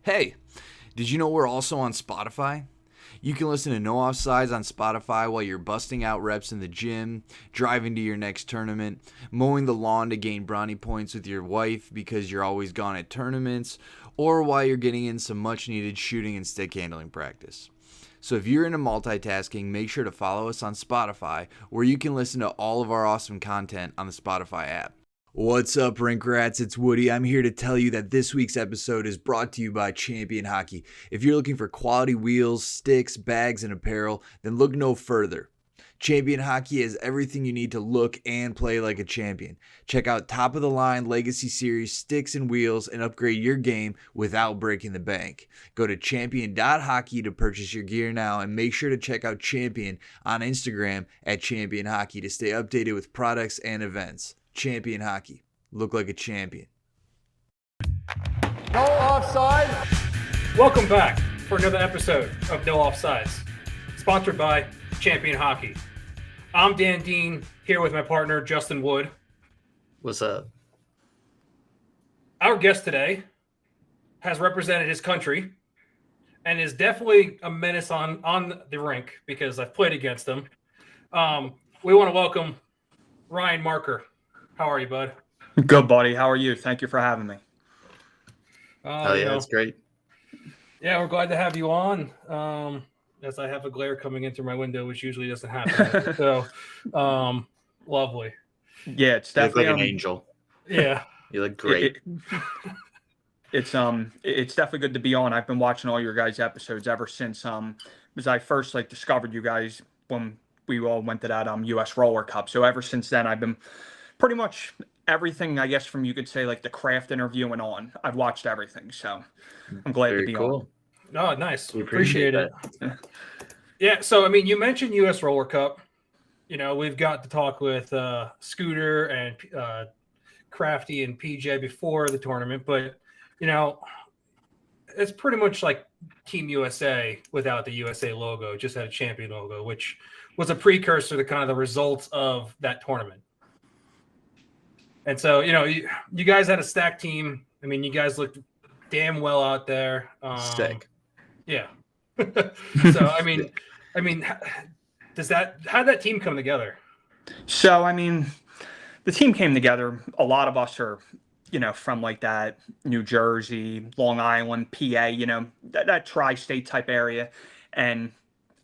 Hey, did you know we're also on Spotify? You can listen to No Offsides on Spotify while you're busting out reps in the gym, driving to your next tournament, mowing the lawn to gain brownie points with your wife because you're always gone at tournaments, or while you're getting in some much needed shooting and stick handling practice. So if you're into multitasking, make sure to follow us on Spotify, where you can listen to all of our awesome content on the Spotify app. What's up, Rink Rats? It's Woody. I'm here to tell you that this week's episode is brought to you by Champion Hockey. If you're looking for quality wheels, sticks, bags, and apparel, then look no further. Champion Hockey has everything you need to look and play like a champion. Check out top-of-the-line Legacy Series sticks and wheels and upgrade your game without breaking the bank. Go to champion.hockey to purchase your gear now, and make sure to check out Champion on Instagram at Champion Hockey to stay updated with products and events. Champion Hockey. Look like a champion. No offside. Welcome back for another episode of No Offsides, sponsored by Champion Hockey. I'm Dan Dean, here with my partner, Justin Wood. What's up? Our guest today has represented his country and is definitely a menace on the rink because I've played against him. We want to welcome Ryan Marker. How are you, bud? Good, buddy. How are you? Thank you for having me. That's great. Yeah, we're glad to have you on. As I have a glare coming in through my window, which usually doesn't happen. So, lovely. Yeah, it's You look definitely like an angel. Yeah. You look great. It's definitely good to be on. I've been watching all your guys' episodes ever since as I first discovered you guys when we all went to that US Roller Cup. So ever since then, I've been pretty much everything, I guess, from you could say the craft interview and on. I've watched everything, so I'm glad to be on. Oh, nice. We Appreciate it. Yeah, so I mean, you mentioned US Roller Cup. You know, we've got to talk with Scooter and Crafty and PJ before the tournament, but you know, it's pretty much like Team USA without the USA logo, just had a champion logo, which was a precursor to kind of the results of that tournament. And so, you know, you guys had a stacked team. I mean, you guys looked damn well out there. Sick. Yeah. So, I mean, how'd that team come together? So, I mean, the team came together. A lot of us are, from that New Jersey, Long Island, PA, that tri-state type area. And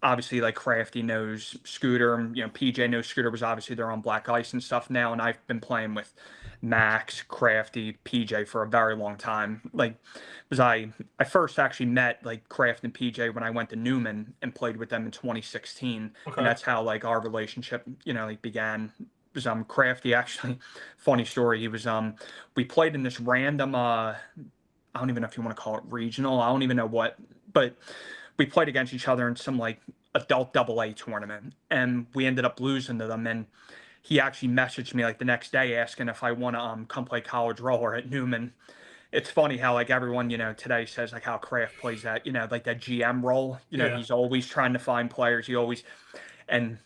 obviously, Crafty knows Scooter, and PJ knows Scooter was obviously there on black ice and stuff now, and I've been playing with Max, Crafty, PJ for a very long time. Because I first actually met Craft and PJ when I went to Newman and played with them in 2016, Okay. and that's how our relationship began. Because Crafty, actually, funny story. He was we played in this random I don't even know if you want to call it regional. I don't even know what, but we played against each other in some adult AA tournament, and we ended up losing to them. And he actually messaged me the next day asking if I want to come play college roller at Newman. It's funny how everyone today says how Kraft plays that that GM role. Yeah. He's always trying to find players. And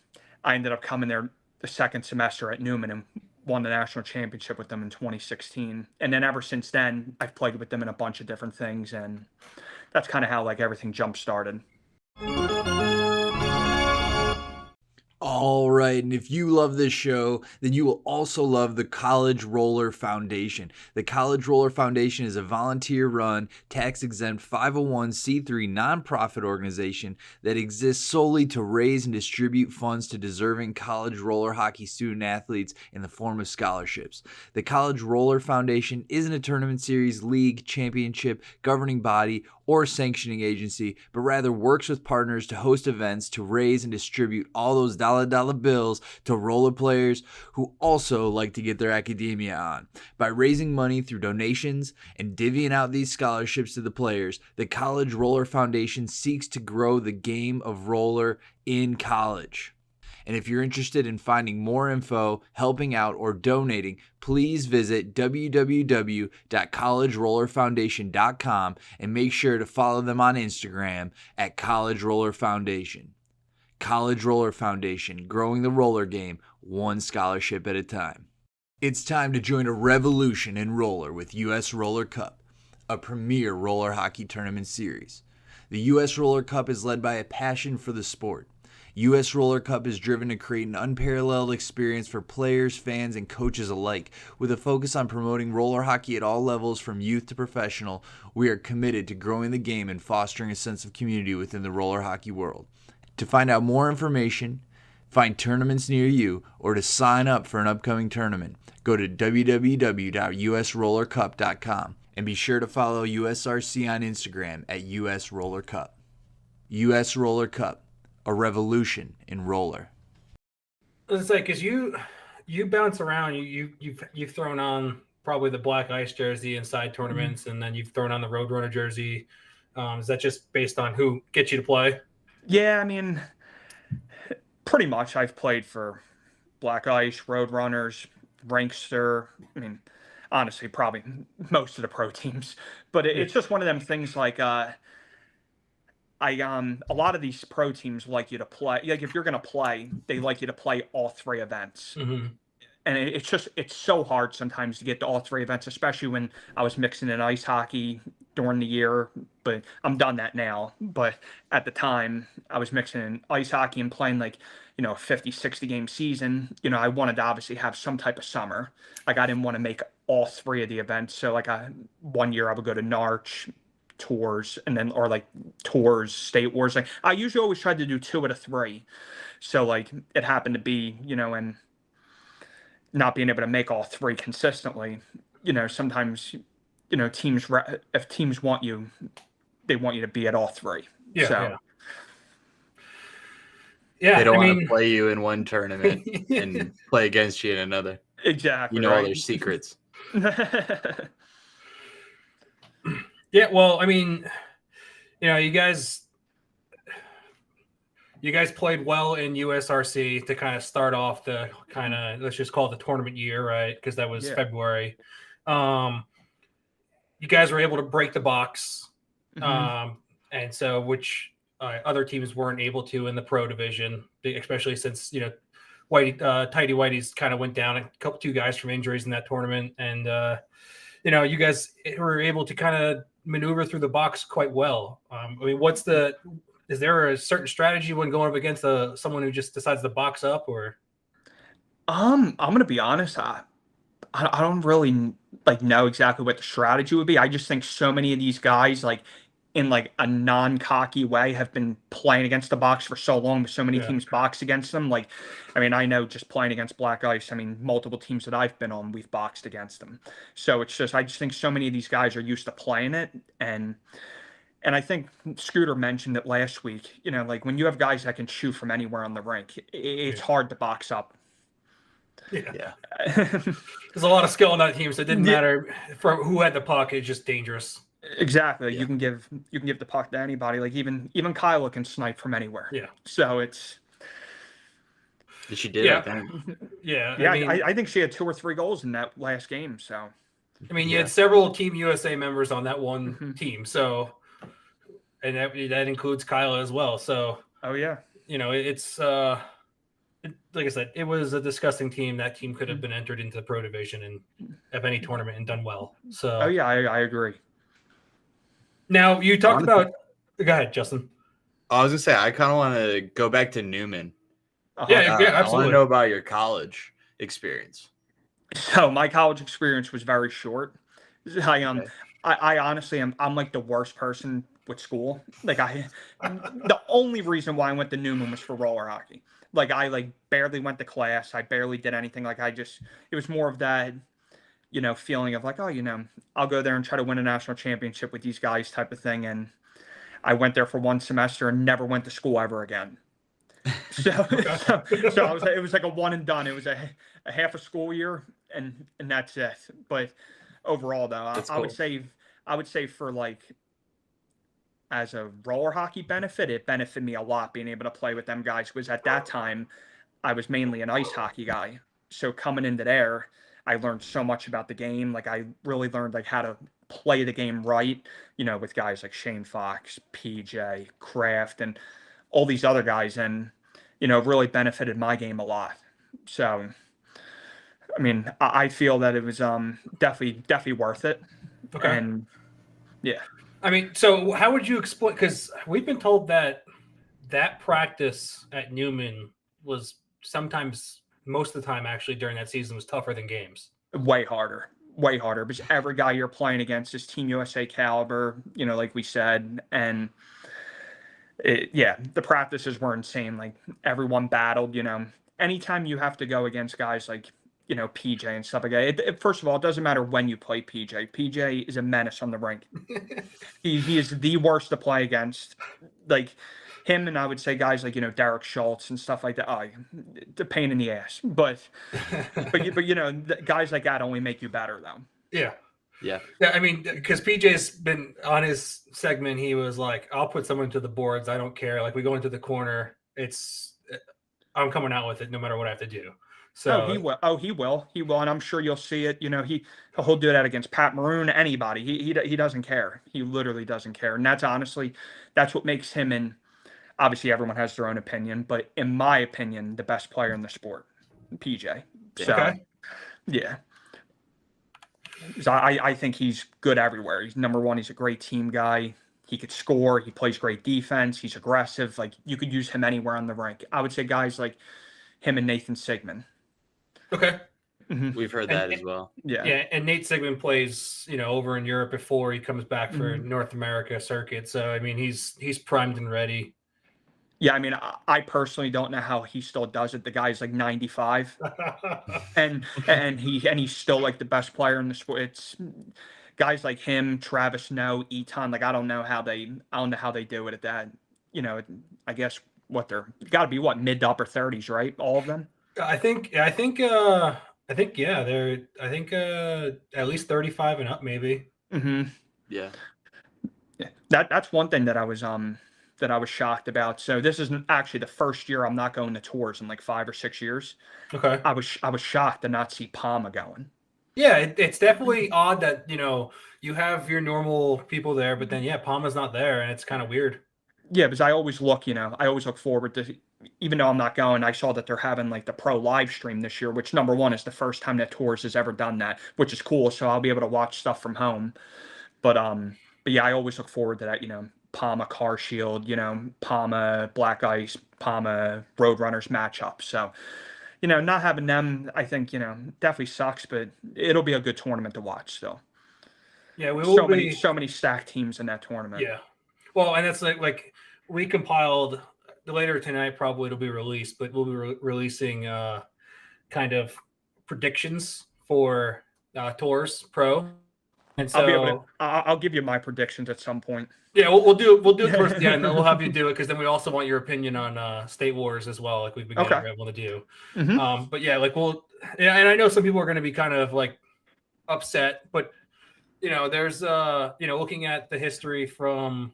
I ended up coming there the second semester at Newman and won the national championship with them in 2016. And then ever since then, I've played with them in a bunch of different things, and that's kind of how everything jump started. All right, and if you love this show, then you will also love the College Roller Foundation. The College Roller Foundation is a volunteer-run, tax-exempt 501c3 nonprofit organization that exists solely to raise and distribute funds to deserving college roller hockey student athletes in the form of scholarships. The College Roller Foundation isn't a tournament series, league, championship, governing body, or sanctioning agency, but rather works with partners to host events to raise and distribute all those dollar bills to roller players who also like to get their academia on. By raising money through donations and divvying out these scholarships to the players, the College Roller Foundation seeks to grow the game of roller in college. And if you're interested in finding more info, helping out, or donating, please visit www.collegerollerfoundation.com and make sure to follow them on Instagram at College Roller Foundation. College Roller Foundation, growing the roller game one scholarship at a time. It's time to join a revolution in roller with US Roller Cup. a premier roller hockey tournament series. The U.S. Roller Cup is led by a passion for the sport. U.S. Roller Cup is driven to create an unparalleled experience for players, fans, and coaches alike. With a focus on promoting roller hockey at all levels from youth to professional, we are committed to growing the game and fostering a sense of community within the roller hockey world. To find out more information, find tournaments near you, or to sign up for an upcoming tournament, go to www.usrollercup.com and be sure to follow USRC on Instagram at US Roller Cup. US Roller Cup. A revolution in roller. It's like, because you bounce around, you've thrown on probably the black ice jersey inside tournaments, and then you've thrown on the Roadrunner jersey. Is that just based on who gets you to play? Yeah, I mean, pretty much I've played for black ice, Roadrunners, Rankster. I mean, honestly, probably most of the pro teams. But it's just one of them things like a lot of these pro teams like you to play. Like if you're gonna play, they like you to play all three events. Mm-hmm. And it's so hard sometimes to get to all three events, especially when I was mixing in ice hockey during the year. But I'm done that now. But at the time, I was mixing in ice hockey and playing like, a 50, 60 game season. I wanted to obviously have some type of summer. Like I didn't want to make all three of the events. So like one year I would go to Narch tours and then or like tours, state wars. Like I usually always tried to do 2 out of 3. So like it happened to be, and not being able to make all 3 consistently, sometimes, teams, if teams want you, they want you to be at all 3. Yeah. So, yeah. They don't want to play you in one tournament and play against you in another. Exactly. All their secrets. Yeah. Well, I mean, you guys played well in USRC to kind of start off the kind of, let's just call it the tournament year, right? Because that was February. You guys were able to break the box. And so, which other teams weren't able to in the pro division, especially since, Tidy Whitey's kind of went down, 2 guys from injuries in that tournament. And, you guys were able to kind of maneuver through the box quite well. I mean, is there a certain strategy when going up against someone who just decides to box up, or? I'm gonna be honest. I don't really know exactly what the strategy would be. I just think so many of these guys, like in like a non-cocky way, have been playing against the box for so long, with so many teams box against them. Like, I mean, I know just playing against Black Ice, I mean, multiple teams that I've been on, we've boxed against them. So I just think so many of these guys are used to playing it. And I think Scooter mentioned it last week, like when you have guys that can shoot from anywhere on the rink, it's hard to box up. Yeah. There's a lot of skill on that team, so it didn't matter for who had the puck. It's just dangerous. Exactly. Yeah. You can give the puck to anybody. Like even Kyla can snipe from anywhere. Yeah. So it's. She did. Yeah. I think. Yeah. I think she had 2 or 3 goals in that last game. So. I mean, you had several Team USA members on that one team. So, and that includes Kyla as well. So. Oh yeah. It's like I said, it was a disgusting team. That team could have been entered into the pro division and of any tournament and done well. So. Oh yeah, I agree. Now you talked about. Go ahead, Justin. I was gonna say I kind of want to go back to Newman. Yeah, absolutely. I want to know about your college experience. So my college experience was very short. I honestly I'm like the worst person with school. Like the only reason why I went to Newman was for roller hockey. Like I barely went to class. I barely did anything. It was more of that, feeling of like, oh, I'll go there and try to win a national championship with these guys type of thing. And I went there for 1 semester and never went to school ever again. So it was like a one and done. It was a half a school year and that's it. But overall though, I would say for like, as a roller hockey benefit, it benefited me a lot being able to play with them guys, because at that time I was mainly an ice hockey guy. So coming into there, I learned so much about the game. Like I really learned how to play the game right, with guys like Shane Fox, PJ, Kraft, and all these other guys, and really benefited my game a lot. So I mean, I feel that it was definitely worth it. Okay. And Yeah. I mean, so how would you explain? Because we've been told that practice at Newman was sometimes, most of the time, actually during that season, was tougher than games. Way harder. Way harder. Because every guy you're playing against is Team USA caliber, like we said. And the practices were insane. Like everyone battled, Anytime you have to go against guys like, PJ and stuff like that. First of all, it doesn't matter when you play PJ. PJ is a menace on the rink. He is the worst to play against. Like him, and I would say guys like Derek Schultz and stuff like that. Oh, the pain in the ass. But guys like that only make you better though. Yeah. Yeah. Yeah, I mean, because PJ's been on his segment, he was like, I'll put someone to the boards. I don't care. Like, we go into the corner. I'm coming out with it no matter what I have to do. So he will. And I'm sure you'll see it. He'll do that against Pat Maroon, anybody. He doesn't care. He literally doesn't care. And that's what makes him, and obviously everyone has their own opinion, but in my opinion, the best player in the sport, PJ. So, okay. Yeah. So I think he's good everywhere. He's number one. He's a great team guy. He could score. He plays great defense. He's aggressive. Like, you could use him anywhere on the rink. I would say guys like him and Nathan Sigmund. Okay. Mm-hmm. We've heard that as well. Yeah. And Nate Sigmund plays, over in Europe before he comes back for North America circuit. So, I mean, he's primed and ready. Yeah, I mean, I personally don't know how he still does it. The guy's like 95, and he's still like the best player in the sport. It's guys like him, Travis Noe, Eton. Like, I don't know how they do it at that. I guess they're got to be mid to upper 30s, right? All of them. I think they're at least 35 and up, maybe. Mm-hmm. Yeah. That's one thing that I was shocked about. So this isn't actually the first year I'm not going to tours in like 5 or 6 years. Okay. I was shocked to not see Palma going. Yeah, it's definitely odd that you have your normal people there, but then Palma's not there, and it's kind of weird. Yeah, because I always look forward to, even though I'm not going, I saw that they're having like the pro live stream this year, which number one is the first time that Tours has ever done that, which is cool. So I'll be able to watch stuff from home. But yeah, I always look forward to that, Palma Car Shield, Palma Black Ice, Palma Roadrunners matchup. So, not having them, I think, definitely sucks, but it'll be a good tournament to watch still. Yeah, we will so many stacked teams in that tournament. Yeah. Well, and that's like we compiled later tonight, probably it'll be released, but we'll be releasing kind of predictions for Tours Pro. And so I'll give you my predictions at some point. Yeah, we'll do it towards the end. We'll have you do it because then we also want your opinion on State Wars as well, like we've been able to do. Mm-hmm. But yeah, like and I know some people are going to be kind of like upset, but there's looking at the history from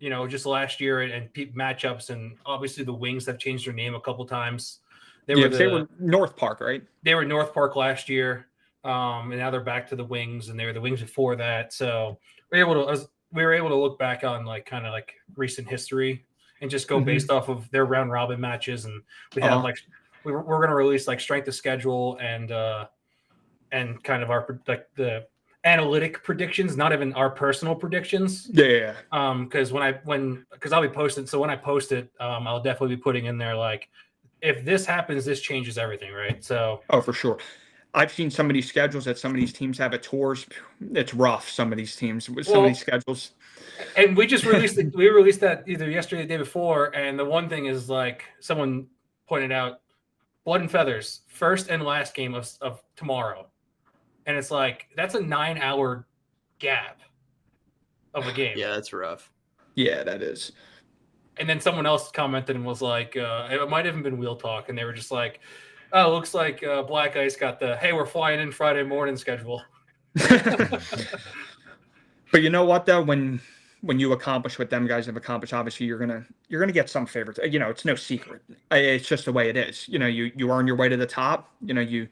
just last year and matchups, and obviously the Wings have changed their name a couple times. They were North Park, right? They were North Park last year, and now they're back to the Wings, and they were the Wings before that. So we were able to look back on like kind of like recent history and just go based off of their round robin matches, and we have like we're going to release like strength of schedule and kind of our like the analytic predictions, not even our personal predictions. Yeah. Because I'll be posting. So when I post it, I'll definitely be putting in there like, if this happens, this changes everything, right? So. Oh, for sure. I've seen some of these schedules that some of these teams have at Tours. It's rough. Some of these teams with some of these schedules. And we just released we released that either yesterday or the day before. And the one thing is like someone pointed out, Blood and Feathers, first and last game of tomorrow. And it's like, that's a 9-hour gap of a game. Yeah, that's rough. Yeah, that is. And then someone else commented and was like, it might have even been Wheel Talk. And they were just like, oh, looks like Black Ice got the, hey, we're flying in Friday morning schedule. But you know what, though? When you accomplish what them guys have accomplished, obviously you're gonna get some favorites. It's no secret. It's just the way it is. You earn your way to the top. You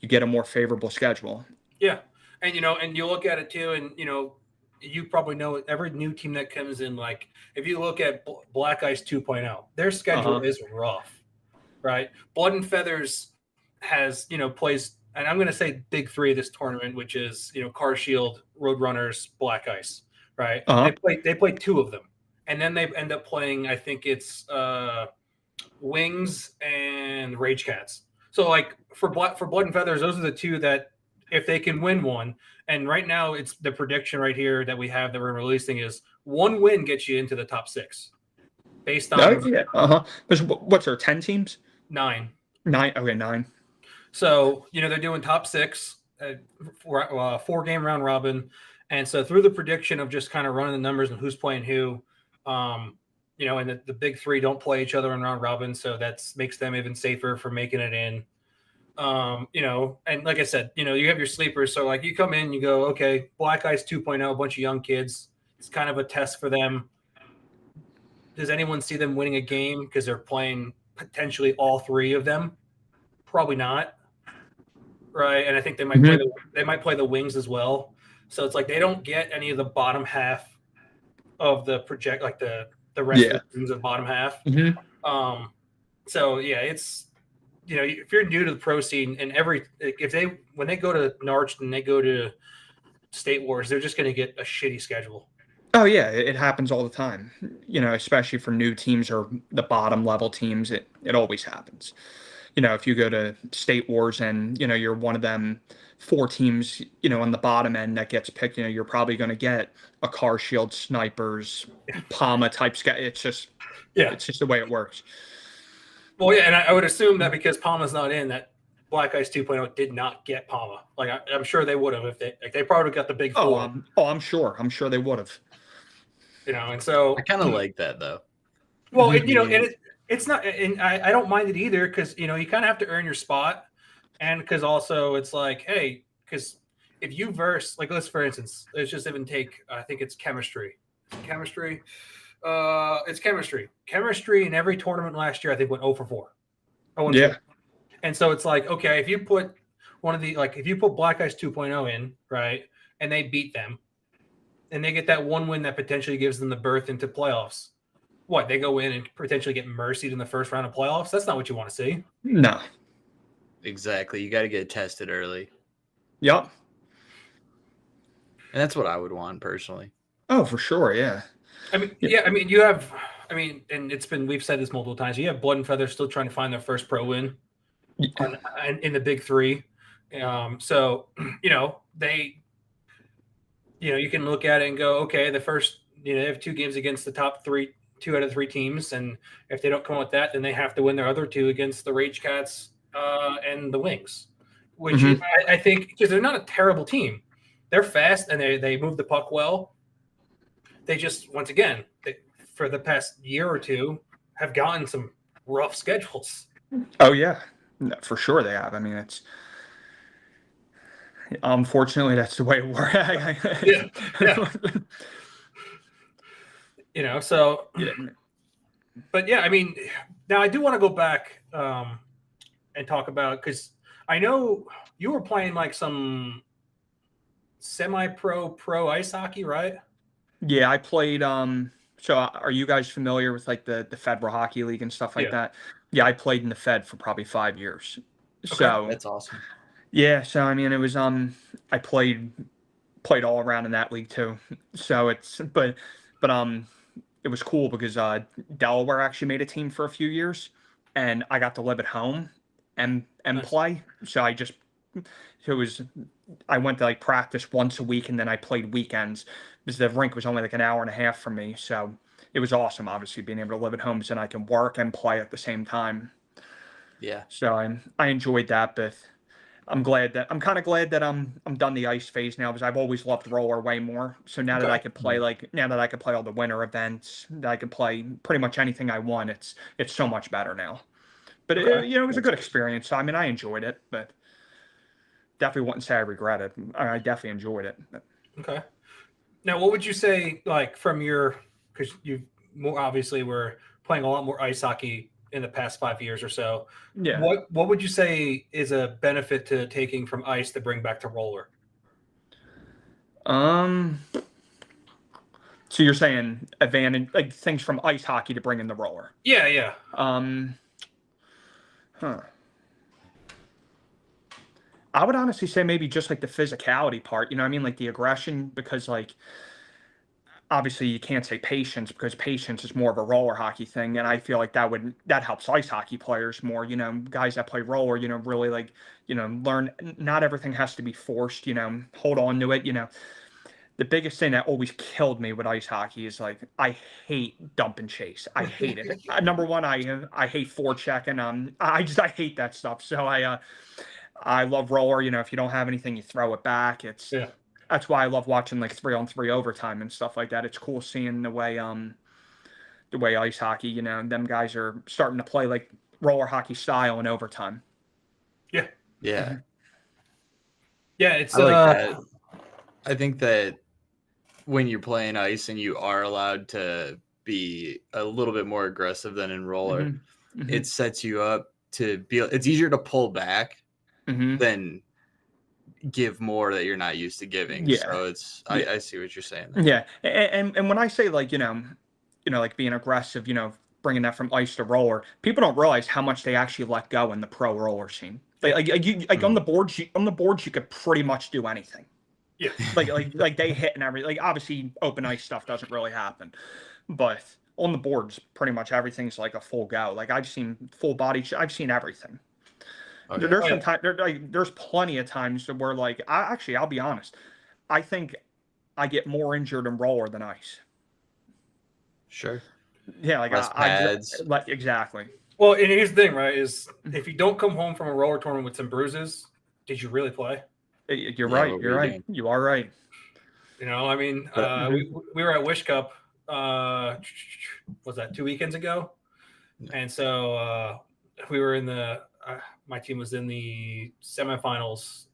get a more favorable schedule. Yeah. And, and you look at it too, and, you probably know every new team that comes in, like if you look at Black Ice 2.0, their schedule is rough, right? Blood and Feathers has, plays, and I'm going to say big three of this tournament, which is, Car Shield, Roadrunners, Black Ice. right? Uh-huh. They play 2 of them, and then they end up playing. I think it's Wings and Rage Cats. So like for Blood and Feathers, those are the 2 that if they can win one. And right now, it's the prediction right here that we have that we're releasing is 1 win gets you into the top 6, based on Oh, yeah. Uh-huh. What's there, 10 teams? 9. 9. Okay, 9. So they're doing top 6, 4-game round robin, and so through the prediction of just kind of running the numbers and who's playing who, and the big 3 don't play each other in round robin, so that makes them even safer for making it in. And like I said, you have your sleepers. So like you come in, you go, okay, Black Ice 2.0, a bunch of young kids. It's kind of a test for them. Does anyone see them winning a game because they're playing potentially all 3 of them? Probably not. Right. And I think they might play the Wings as well. So it's like they don't get any of the bottom half of the project, like the rest of the teams of bottom half. So yeah, it's if you're new to the pro scene and when they go to Narch and they go to State Wars, they're just going to get a shitty schedule. Oh yeah, it happens all the time. Especially for new teams or the bottom level teams, it always happens. If you go to State Wars and you're one of them 4 teams, on the bottom end that gets picked, you're probably going to get a Car Shield, Snipers, Palma type schedule. It's just the way it works. Well, yeah, and I would assume that because Palma's not in, that Black Ice 2.0 did not get Palma. Like I'm sure they would have if they probably got the big 4. I'm sure they would have. And so I kind of like that though. Well, it's not, and I don't mind it either because you kind of have to earn your spot, and because also it's like, hey, because if you verse like let's for instance, let's just even take I think it's chemistry. It's chemistry. Chemistry in every tournament last year I think went 0 for 4. Yeah. And so it's like, okay, if you put if you put Black Ice 2.0 in, right, and they beat them, and they get that 1 win that potentially gives them the berth into playoffs. What, they go in and potentially get mercied in the first round of playoffs? That's not what you want to see. No. Exactly. You got to get tested early. Yep. And that's what I would want personally. Oh, for sure. Yeah. You have, and we've said this multiple times. You have Blood and Feather still trying to find their first pro win in the big 3. So, they, you can look at it and go, okay, the first, they have 2 games against the top 2 out of 3 teams. And if they don't come with that, then they have to win their other 2 against the Rage Cats and the Wings, which I think, because they're not a terrible team. They're fast and they move the puck well. They just, once again, for the past year or 2, have gotten some rough schedules. Oh, yeah. No, for sure they have. It's unfortunately that's the way it works. Yeah. So, but yeah, now I do want to go back and talk about, because I know you were playing like some semi-pro ice hockey, right? Yeah, I played. So are you guys familiar with like the Federal Hockey League and stuff like that? Yeah, I played in the Fed for probably 5 years. Okay. So that's awesome. Yeah, so it was I played all around in that league too. So but it was cool because Delaware actually made a team for a few years, and I got to live at home and Nice. play. So I went to like practice once a week, and then I played weekends because the rink was only like an hour and a half from me. So it was awesome, obviously, being able to live at home, so then I can work and play at the same time. Yeah. So I enjoyed that, but I'm kind of glad that I'm done the ice phase now, because I've always loved roller way more. So now that I could play all the winter events, that I could play pretty much anything I want, it's so much better now. But it was a good experience. So I enjoyed it, but definitely wouldn't say I regret it. I definitely enjoyed it. Okay. Now, what would you say, like, from because you more obviously were playing a lot more ice hockey in the past 5 years or so. Yeah. What would you say is a benefit to taking from ice to bring back to roller? So you're saying advantage, like things from ice hockey to bring in the roller? Yeah. I would honestly say maybe just like the physicality part, like the aggression, because like obviously you can't say patience because patience is more of a roller hockey thing, and I feel like that helps ice hockey players more. Guys that play roller, really like learn. Not everything has to be forced. Hold on to it. The biggest thing that always killed me with ice hockey is like I hate dump and chase. I hate it. Number one, I hate forechecking. I hate that stuff. So I love roller. If you don't have anything, you throw it back. Yeah. That's why I love watching like 3-on-3 overtime and stuff like that. It's cool seeing the way ice hockey, them guys are starting to play like roller hockey style in overtime. Yeah. Yeah. Mm-hmm. Yeah, it's I like that. I think that when you're playing ice and you are allowed to be a little bit more aggressive than in roller, Mm-hmm. it sets you up to be. It's easier to pull back Mm-hmm. than give more that you're not used to giving. Yeah. So I see what you're saying there. Yeah, and when I say like like being aggressive, bringing that from ice to roller, people don't realize how much they actually let go in the pro roller scene. Like on the boards, you could pretty much do anything. Yeah. Like they hit and everything. Like obviously open ice stuff doesn't really happen, but on the boards, pretty much everything's like a full go. Like I've seen full body. I've seen everything. Oh, yeah. There's some time. There's plenty of times where like I'll be honest. I think I get more injured in roller than ice. Sure. Yeah, like Less pads. Exactly. Well, and here's the thing, right? Is if you don't come home from a roller tournament with some bruises, did you really play? You're Yeah, right. what You're were you right. doing? You are right. I mean, we were at Wish Cup. Was that 2 weekends ago? And so we were in my team was in the semifinals,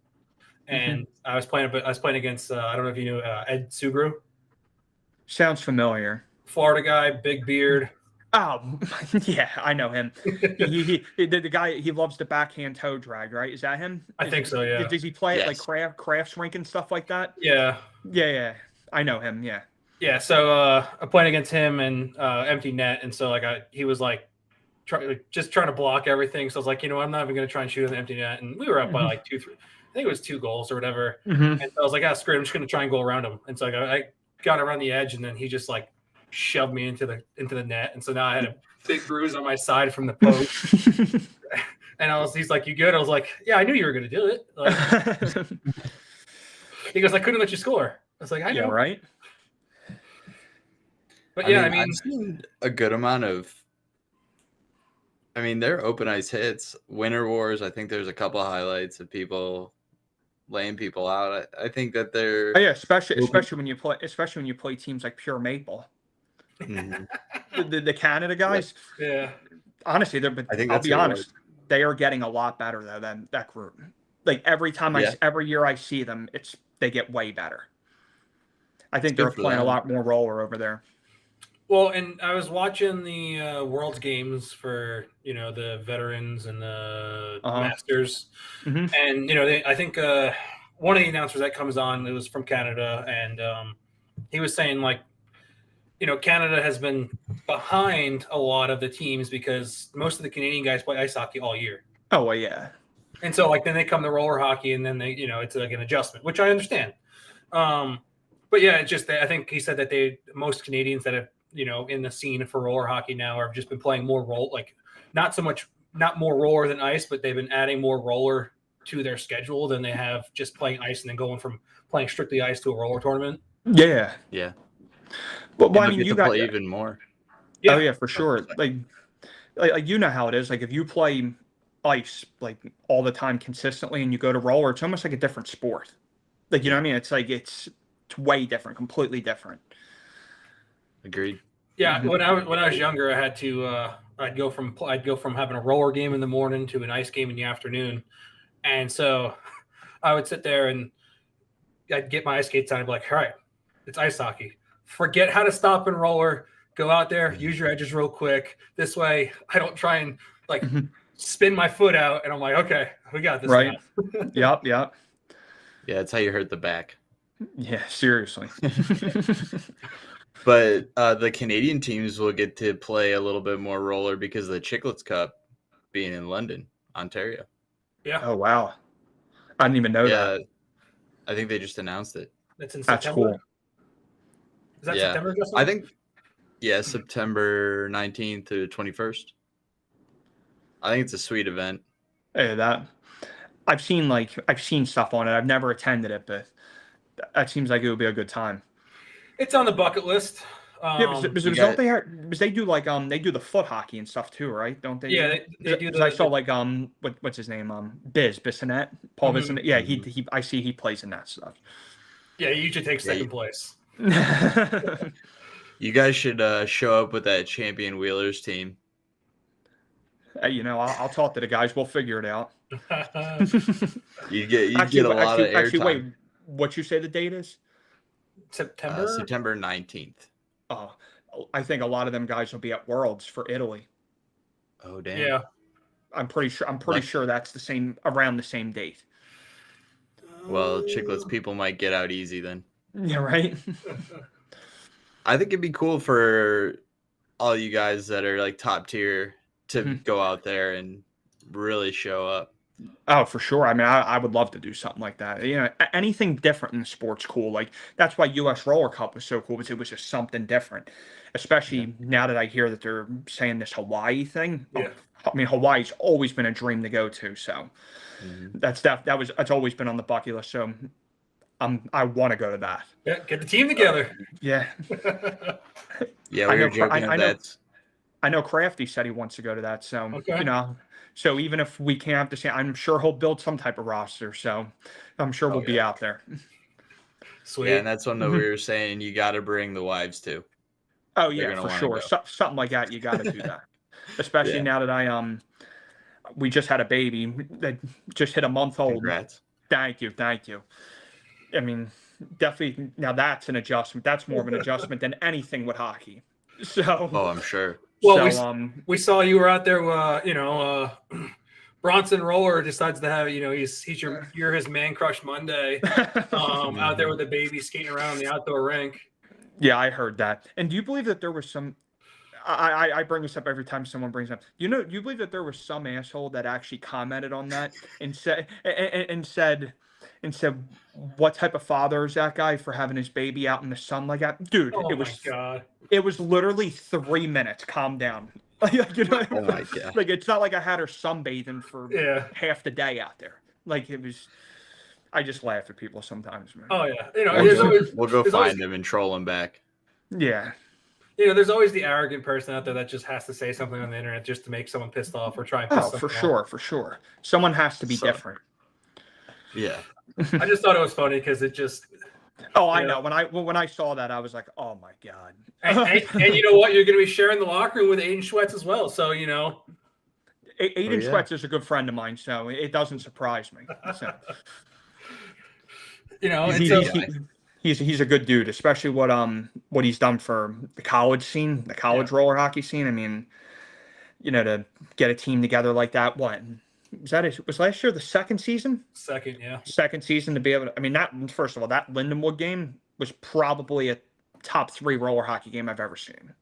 and I was playing against I don't know if you knew Ed Sugru, Sounds familiar. Florida guy, big beard. Oh, yeah, I know him. The guy, he loves the backhand toe drag, right? Is that him? I think so, yeah. Does he play at like Yes. crafts rink and stuff like that? Yeah. Yeah. I know him. Yeah. Yeah, so I'm playing against him and empty net, and so he was like just trying to block everything. So I was like, I'm not even going to try and shoot in the empty net, and we were up by like 2-3. I think it was 2 goals or whatever. And so I was like, screw it, I'm just going to try and go around him. And so I got around the edge, and then he just like shoved me into the net, and so now I had a big bruise on my side from the poke. And he's like, "You good?" I was like, "Yeah, I knew you were going to do it." Like, he goes, "I couldn't let you score." I was like, "I know, yeah, right." But yeah, I mean, I've seen a good amount of. I mean, they're open ice hits. Winter Wars. I think there's a couple of highlights of people laying people out. I think that they're. Oh yeah, especially when you play teams like Pure Maple, the Canada guys. yeah. Honestly, I think I'll be honest, they are getting a lot better though than that group. Like every year I see them, they get way better. I think they're playing a lot more roller over there. Well, and I was watching the World's Games for the veterans and the masters, and I think one of the announcers that comes on, it was from Canada, and he was saying like, Canada has been behind a lot of the teams because most of the Canadian guys play ice hockey all year. Oh well, yeah. And so like then they come to roller hockey, and then they it's like an adjustment, which I understand. But yeah, it's just I think he said that most Canadians that have in the scene for roller hockey now have just been playing more not more roller than ice, but they've been adding more roller to their schedule than they have just playing ice and then going from playing strictly ice to a roller tournament. Yeah. Yeah. Well, I mean, you got play even more. Yeah. Oh yeah, for sure. Like how it is. Like if you play ice like all the time consistently and you go to roller, it's almost like a different sport. Like what I mean? It's like it's way different, completely different. Agreed. Yeah, when I was younger, I had to I'd go from having a roller game in the morning to an ice game in the afternoon, and so I would sit there and I'd get my ice skates on. I'd be like, "All right, it's ice hockey. Forget how to stop and roller. Go out there, use your edges real quick. This way, I don't try and like spin my foot out." And I'm like, "Okay, we got this." Right. Now. Yep. Yeah, that's how you hurt the back. Yeah, seriously. But the Canadian teams will get to play a little bit more roller because of the Chicklets Cup being in London, Ontario. Yeah. Oh, wow. I didn't even know that. I think they just announced it. That's in That's September. cool. Is that Yeah. September, Justin? I think, yeah, September 19th to 21st. I think it's a sweet event. Hey, that I've seen stuff on it. I've never attended it, but that seems like it would be a good time. It's on the bucket list. Yeah, because you don't got- they because they do like they do the foot hockey and stuff too, right? Don't they? Yeah, they do. I saw like what's his name Bissonnette, Paul Mhm. Bissonnette. Yeah, he I see he plays in that stuff. Yeah, you usually take second place. You guys should show up with that champion Wheelers team. Hey, you know, I'll talk to the guys. We'll figure it out. You get a lot of airtime. Actually, wait. What you say the date is? September. September 19th. Oh, I think a lot of them guys will be at Worlds for Italy. Oh damn. Yeah. I'm pretty sure that's around the same date. Well, Chicklets people might get out easy then. Yeah, right. I think it'd be cool for all you guys that are like top tier to go out there and really show up. Oh, for sure. I mean, I would love to do something like that. You know, anything different in sport's cool. Like that's why US Roller Cup was so cool, because it was just something different. Especially now that I hear that they're saying this Hawaii thing. Yeah. I mean, Hawaii's always been a dream to go to. So that's always been on the bucket list. So I want to go to that. Yeah, get the team together. Yeah. Yeah, we were joking that. I know Crafty said he wants to go to that. So Okay. you know. So even if we can't have to say, I'm sure he'll build some type of roster. So I'm sure we'll be out there. Sweet. Yeah, and that's when we were saying you got to bring the wives too. Oh yeah, for sure. Something like that, you got to do that. Especially now that we just had a baby that just hit a month old. Congrats. Thank you. I mean, definitely. Now that's an adjustment. That's more of an adjustment than anything with hockey. So. Oh, I'm sure. Well, so, we saw you were out there. Bronson Roller decides to have you're his man crush Monday. Out there with the baby skating around the outdoor rink. Yeah, I heard that. And do you believe that there was some? I bring this up every time someone brings up. You believe that there was some asshole that actually commented on that and said, what type of father is that guy for having his baby out in the sun like that? Dude, Oh it my was God. It was literally 3 minutes. Calm down. Oh my God. Like it's not like I had her sunbathing for half the day out there. Like it was. I just laugh at people sometimes, man. Oh yeah, we'll go find him and troll him back. Yeah. There's always the arrogant person out there that just has to say something on the internet just to make someone pissed off or try and piss someone off. For sure. Someone has to be different. Yeah. I just thought it was funny because it just. Oh, I know. When I saw that, I was like, "Oh my God!" And you know what? You're going to be sharing the locker room with Aiden Schwetz as well. So Aiden Schwetz is a good friend of mine, so it doesn't surprise me. So. He's a good dude, especially what he's done for the college scene, the college roller hockey scene. I mean, to get a team together like that. What was last year the second season? Second season to be able to. I mean, first of all, that Lindenwood game was probably a top 3 roller hockey game I've ever seen.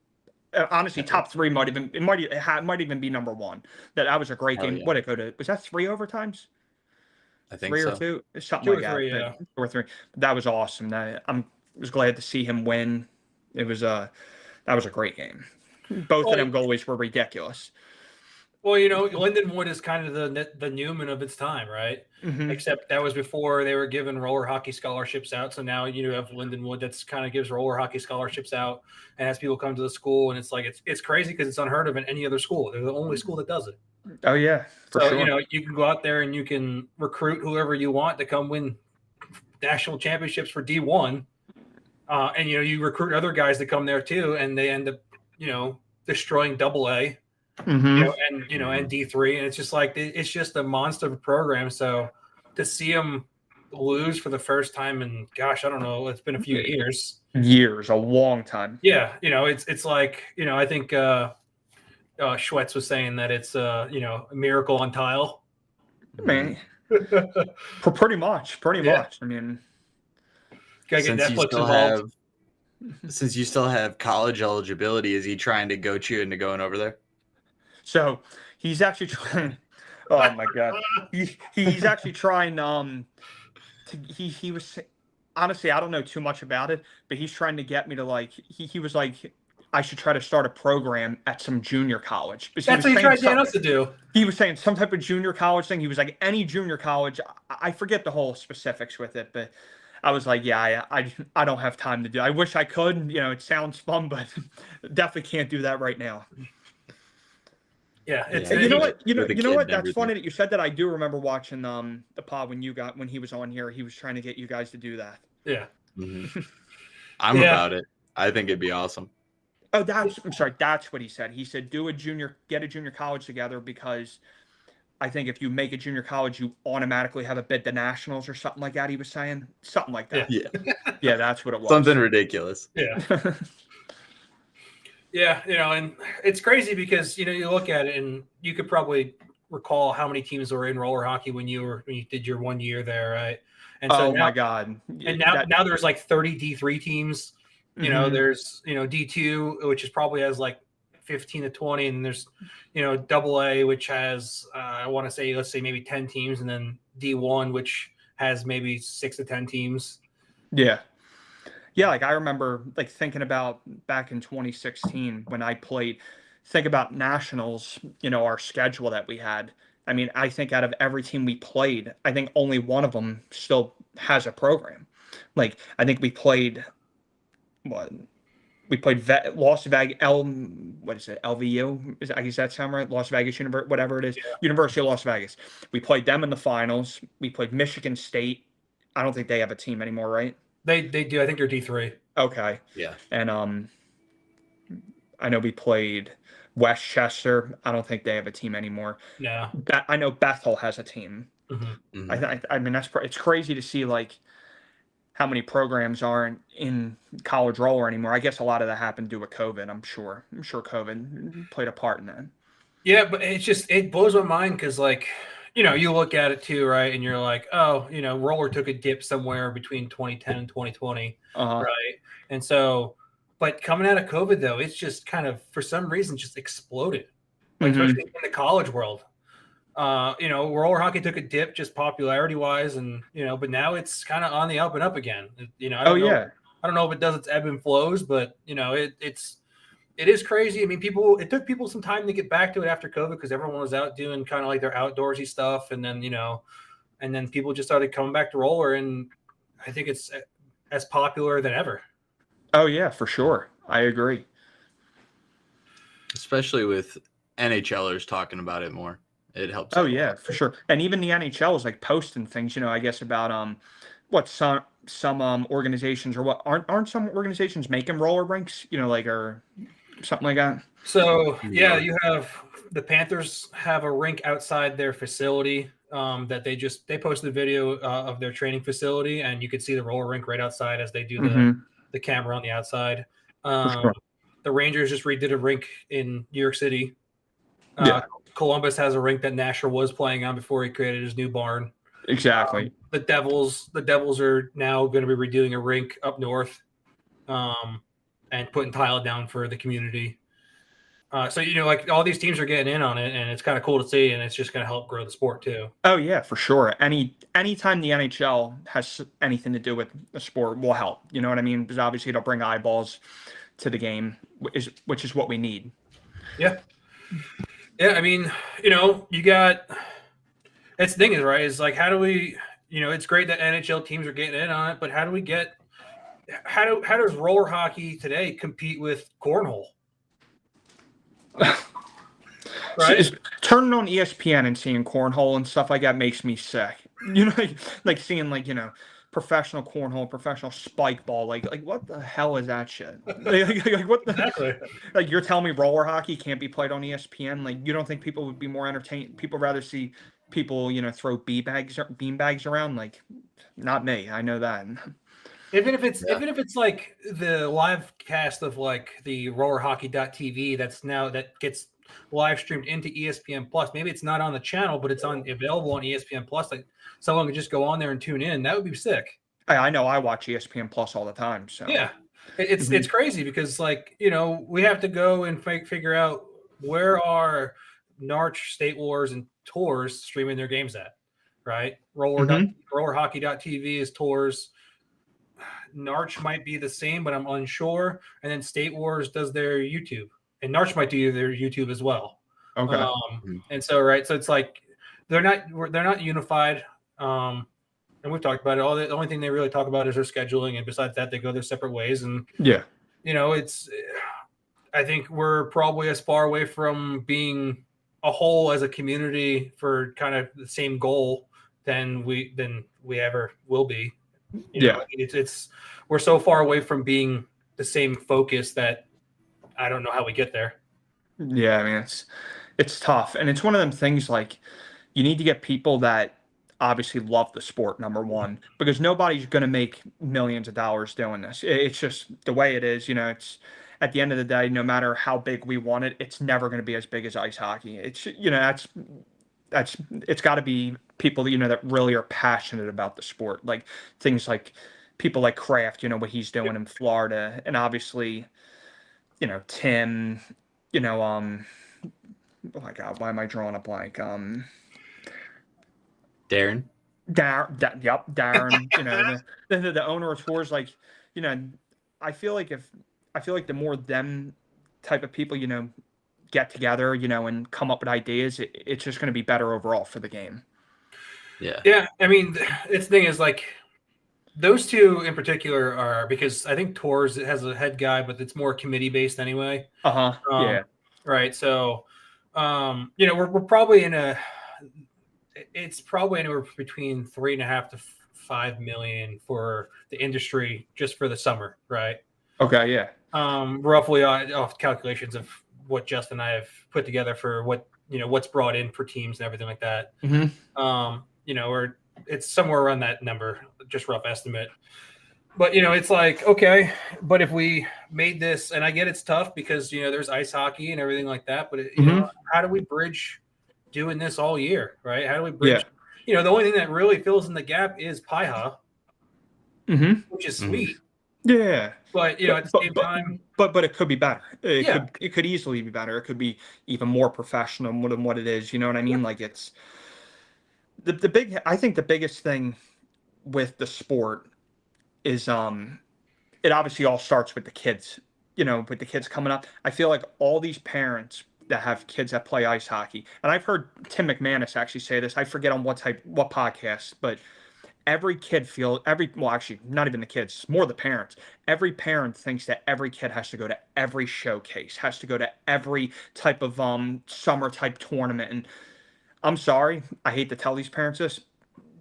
Honestly, top 3 might even be number 1. That was a great game. Yeah. What it go to? Was that 3 overtimes? I think 3 so. or 2, something like that. 2 or 3. That was awesome. I was glad to see him win. That was a great game. Both of them goalies were ridiculous. Well, Lindenwood is kind of the Newman of its time, right? Mm-hmm. Except that was before they were giving roller hockey scholarships out. So now you have Lindenwood that's kind of gives roller hockey scholarships out and has people come to the school. And it's like it's crazy because it's unheard of in any other school. They're the only school that does it. Oh yeah, for sure. You can go out there and you can recruit whoever you want to come win national championships for D1, and you recruit other guys to come there too, and they end up destroying AA. Mm-hmm. And D3, and it's just like it's just a monster of a program. So to see them lose for the first time in gosh, I don't know, it's been a few years, a long time. Yeah, it's like I think Schwetz was saying that it's a miracle on tile. Man, pretty much. I mean, gotta get Netflix involved. Since you still have college eligibility, is he trying to goat you into going over there? So he's actually trying. Oh my God, he's actually trying. He was. honestly, I don't know too much about it, but he's trying to get me to like. He was like, I should try to start a program at some junior college. But That's what he tried to get us to do. He was saying some type of junior college thing. He was like, any junior college. I forget the whole specifics with it, but I was like, yeah, I don't have time to do it. I wish I could. You know, it sounds fun, but definitely can't do that right now. Yeah, it's You know what? You know what? That's everything. funny that you said that. I do remember watching the pod when he was on here. He was trying to get you guys to do that. Yeah. Mm-hmm. I'm about it. I think it'd be awesome. Oh, I'm sorry. That's what he said. He said, get a junior college together because I think if you make a junior college, you automatically have a bid to nationals or something like that. He was saying something like that. Yeah. Yeah, that's what it was. Something ridiculous. Yeah. Yeah, and it's crazy because you look at it and you could probably recall how many teams were in roller hockey when you did your 1 year there, right? And so my God! And now there's like 30 D3 teams. There's D2, which probably has like 15 to 20, and there's AA, which has I want to say let's say maybe 10 teams, and then D1, which has maybe 6 to 10 teams. Yeah. Yeah, like I remember like thinking about back in 2016 when I played, think about nationals, our schedule that we had. I mean, I think out of every team we played, I think only one of them still has a program. Like I think we played Las Vegas, LVU? I guess that sound right? Las Vegas University, whatever it is, University of Las Vegas. We played them in the finals. We played Michigan State. I don't think they have a team anymore, right? They do. I think they're D3. Okay. Yeah. And I know we played Westchester. I don't think they have a team anymore. No. I know Bethel has a team. Mm-hmm. I mean it's crazy to see like how many programs aren't in college roller anymore. I guess a lot of that happened due to COVID. I'm sure COVID played a part in that. Yeah, but it blows my mind because like. You look at it too, right? And you're like, oh, roller took a dip somewhere between 2010 and 2020, right? And so, but coming out of COVID, though, it's just kind of, for some reason, just exploded, like, especially in the college world. Roller hockey took a dip just popularity-wise, and, but now it's kind of on the up and up again. I don't know if it does its ebb and flows, but, it is crazy. I mean, it took people some time to get back to it after COVID because everyone was out doing kind of like their outdoorsy stuff. And then, and then people just started coming back to roller. And I think it's as popular than ever. Oh, yeah, for sure. I agree. Especially with NHLers talking about it more. It helps. Oh, yeah, for sure. And even the NHL is like posting things, I guess about some organizations or what aren't some organizations making roller rinks, or something like that. So you have the Panthers have a rink outside their facility that they posted a video of their training facility, and you could see the roller rink right outside as they do the camera on the outside. Sure. The Rangers just redid a rink in New York City. Columbus has a rink that Nasher was playing on before he created his new barn. Exactly. The Devils are now going to be redoing a rink up north. And putting tile down for the community. So, like all these teams are getting in on it, and it's kind of cool to see, and it's just going to help grow the sport too. Oh, yeah, for sure. Anytime the NHL has anything to do with the sport will help. You know what I mean? Because obviously it'll bring eyeballs to the game, which is what we need. Yeah. Yeah, I mean, you got – that's the thing is, right, is like how do we – it's great that NHL teams are getting in on it, but how do we get – how does roller hockey today compete with cornhole? Right? So turning on ESPN and seeing cornhole and stuff like that makes me sick. Like seeing professional cornhole, professional spike ball. Like what the hell is that shit? Like what the Exactly. Like you're telling me roller hockey can't be played on ESPN? Like you don't think people would be more entertained? People rather see people throw bean bags around? Like not me. I know that. Even if it's like the live cast of like the rollerhockey.tv that gets live streamed into ESPN Plus. Maybe it's not on the channel, but it's available on ESPN Plus. Like someone could just go on there and tune in. That would be sick. I know I watch ESPN Plus all the time. So yeah, it's crazy because like we have to go and figure out where are Narch, State Wars, and Tours streaming their games at, right? Rollerhockey.tv is Tours. Narch might be the same, but I'm unsure. And then State Wars does their YouTube, and Narch might do their YouTube as well. Okay. And so so it's like they're not unified. And we've talked about it. The only thing they really talk about is their scheduling, and besides that, they go their separate ways. And yeah, I think we're probably as far away from being a whole as a community for kind of the same goal than we ever will be. It's we're so far away from being the same focus that I don't know how we get there. Yeah, I mean it's tough, and it's one of them things like you need to get people that obviously love the sport, number one, because nobody's going to make millions of dollars doing this. It's just the way it is. It's at the end of the day, no matter how big we want it, it's never going to be as big as ice hockey. It's it's got to be people that really are passionate about the sport, like things like people like Kraft, what he's doing in Florida, and obviously, Tim, oh my God, why am I drawing a blank? Darren. Yep, Darren. The owner of tours, like, I feel like the more them type of people, get together, and come up with ideas, it's just going to be better overall for the game. Yeah. Yeah. I mean, the thing is, like, those two in particular are, because I think Tours has a head guy, but it's more committee based anyway. Yeah. Right. So, we're probably it's probably anywhere between 3.5 to 5 million for the industry just for the summer. Right. Okay. Yeah. Roughly off calculations of what Justin and I have put together for what's brought in for teams and everything like that. Or it's somewhere around that number, just rough estimate. But, it's like, okay, but if we made this, and I get it's tough because, there's ice hockey and everything like that, but, how do we bridge doing this all year, right? How do we bridge? The only thing that really fills in the gap is Paiha, which is sweet. Yeah. But, at the same time. But it could be better. It could easily be better. It could be even more professional than what it is. You know what I mean? Like it's I think the biggest thing with the sport is it obviously all starts with the kids, with the kids coming up. I feel like all these parents that have kids that play ice hockey, and I've heard Tim McManus actually say this, I forget on what podcast, but actually not even the kids, more the parents. Every parent thinks that every kid has to go to every showcase, has to go to every type of summer type tournament. And I'm sorry, I hate to tell these parents this,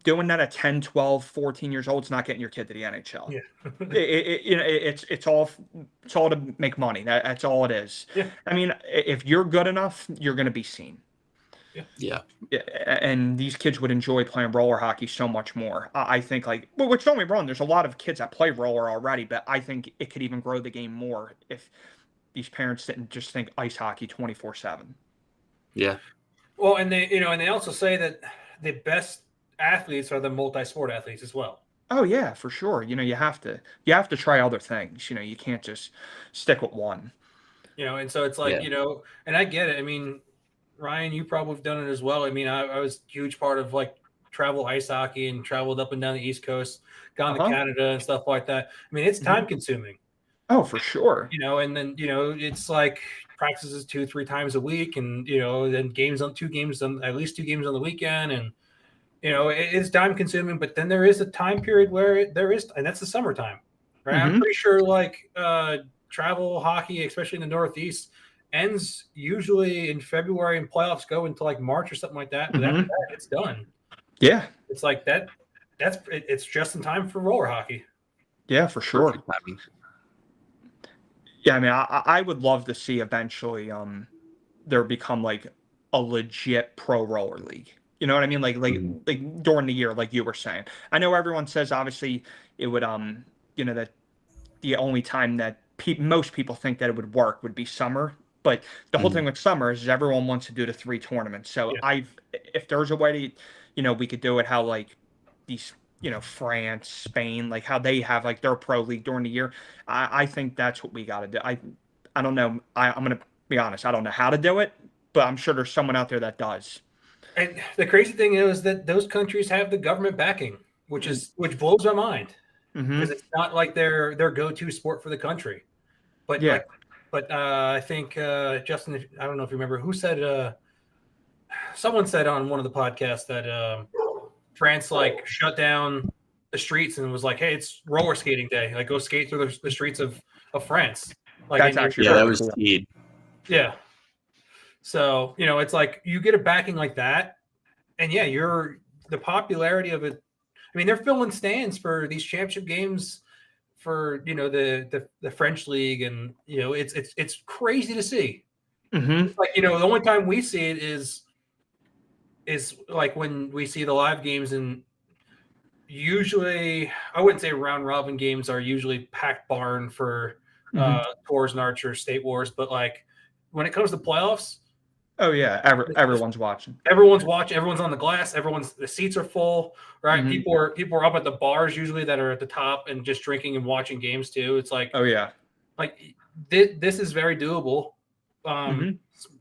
doing that at 10, 12, 14 years old is not getting your kid to the NHL. Yeah. It's all to make money. That's all it is. Yeah. I mean, if you're good enough, you're going to be seen. Yeah. And these kids would enjoy playing roller hockey so much more. I think, which don't get me wrong, there's a lot of kids that play roller already, but I think it could even grow the game more if these parents didn't just think ice hockey 24/7. Yeah. Well, and they also say that the best athletes are the multi-sport athletes as well. Oh yeah, for sure. You have to try other things. You can't just stick with one. And so it's like, and I get it. I mean, Ryan, you probably have done it as well. I mean, I was a huge part of travel ice hockey and traveled up and down the East Coast, gone to Canada and stuff like that. I mean, it's time consuming. Oh, for sure. And then, it's like practices 2-3 times a week, and, then at least 2 games on the weekend. And, it is time consuming, but then there is a time period where there is, and that's the summertime, right? I'm pretty sure travel hockey, especially in the Northeast, ends usually in February, and playoffs go into March or something like that. But after that, it's done. Yeah. It's like that. It's just in time for roller hockey. Yeah, for sure. Yeah, I mean, I would love to see eventually there become a legit pro roller league. You know what I mean? Like during the year, like you were saying. I know everyone says obviously it would that the only time that most people think that it would work would be summer. But the whole thing with summer is everyone wants to do the 3 tournaments. So if there's a way to, we could do it how these, France, Spain, how they have their pro league during the year. I think that's what we got to do. I don't know. I'm going to be honest. I don't know how to do it, but I'm sure there's someone out there that does. And the crazy thing is that those countries have the government backing, which blows my mind. because it's not like their go-to sport for the country. But Yeah. I think Justin, I don't know if you remember who said. Someone said on one of the podcasts that France like shut down the streets and was like, "Hey, it's roller skating day. Like, go skate through the streets of France." Like, That's actually Yeah, that really was cool. Teed. yeah. So it's like you get a backing like that, and yeah, the popularity of it. I mean, they're filling stands for these championship games for the French league, and it's crazy to see. Mm-hmm. Like the only time we see it is like when we see the live games, and usually I wouldn't say round robin games are usually packed barn for Tours and Archer State Wars, but like when it comes to playoffs, Oh yeah, everyone's watching. everyone's watching, everyone's on the glass, the seats are full, right? Mhm. People are up at the bars usually that are at the top and just drinking and watching games too. It's like, Oh yeah. like this is very doable. Mhm.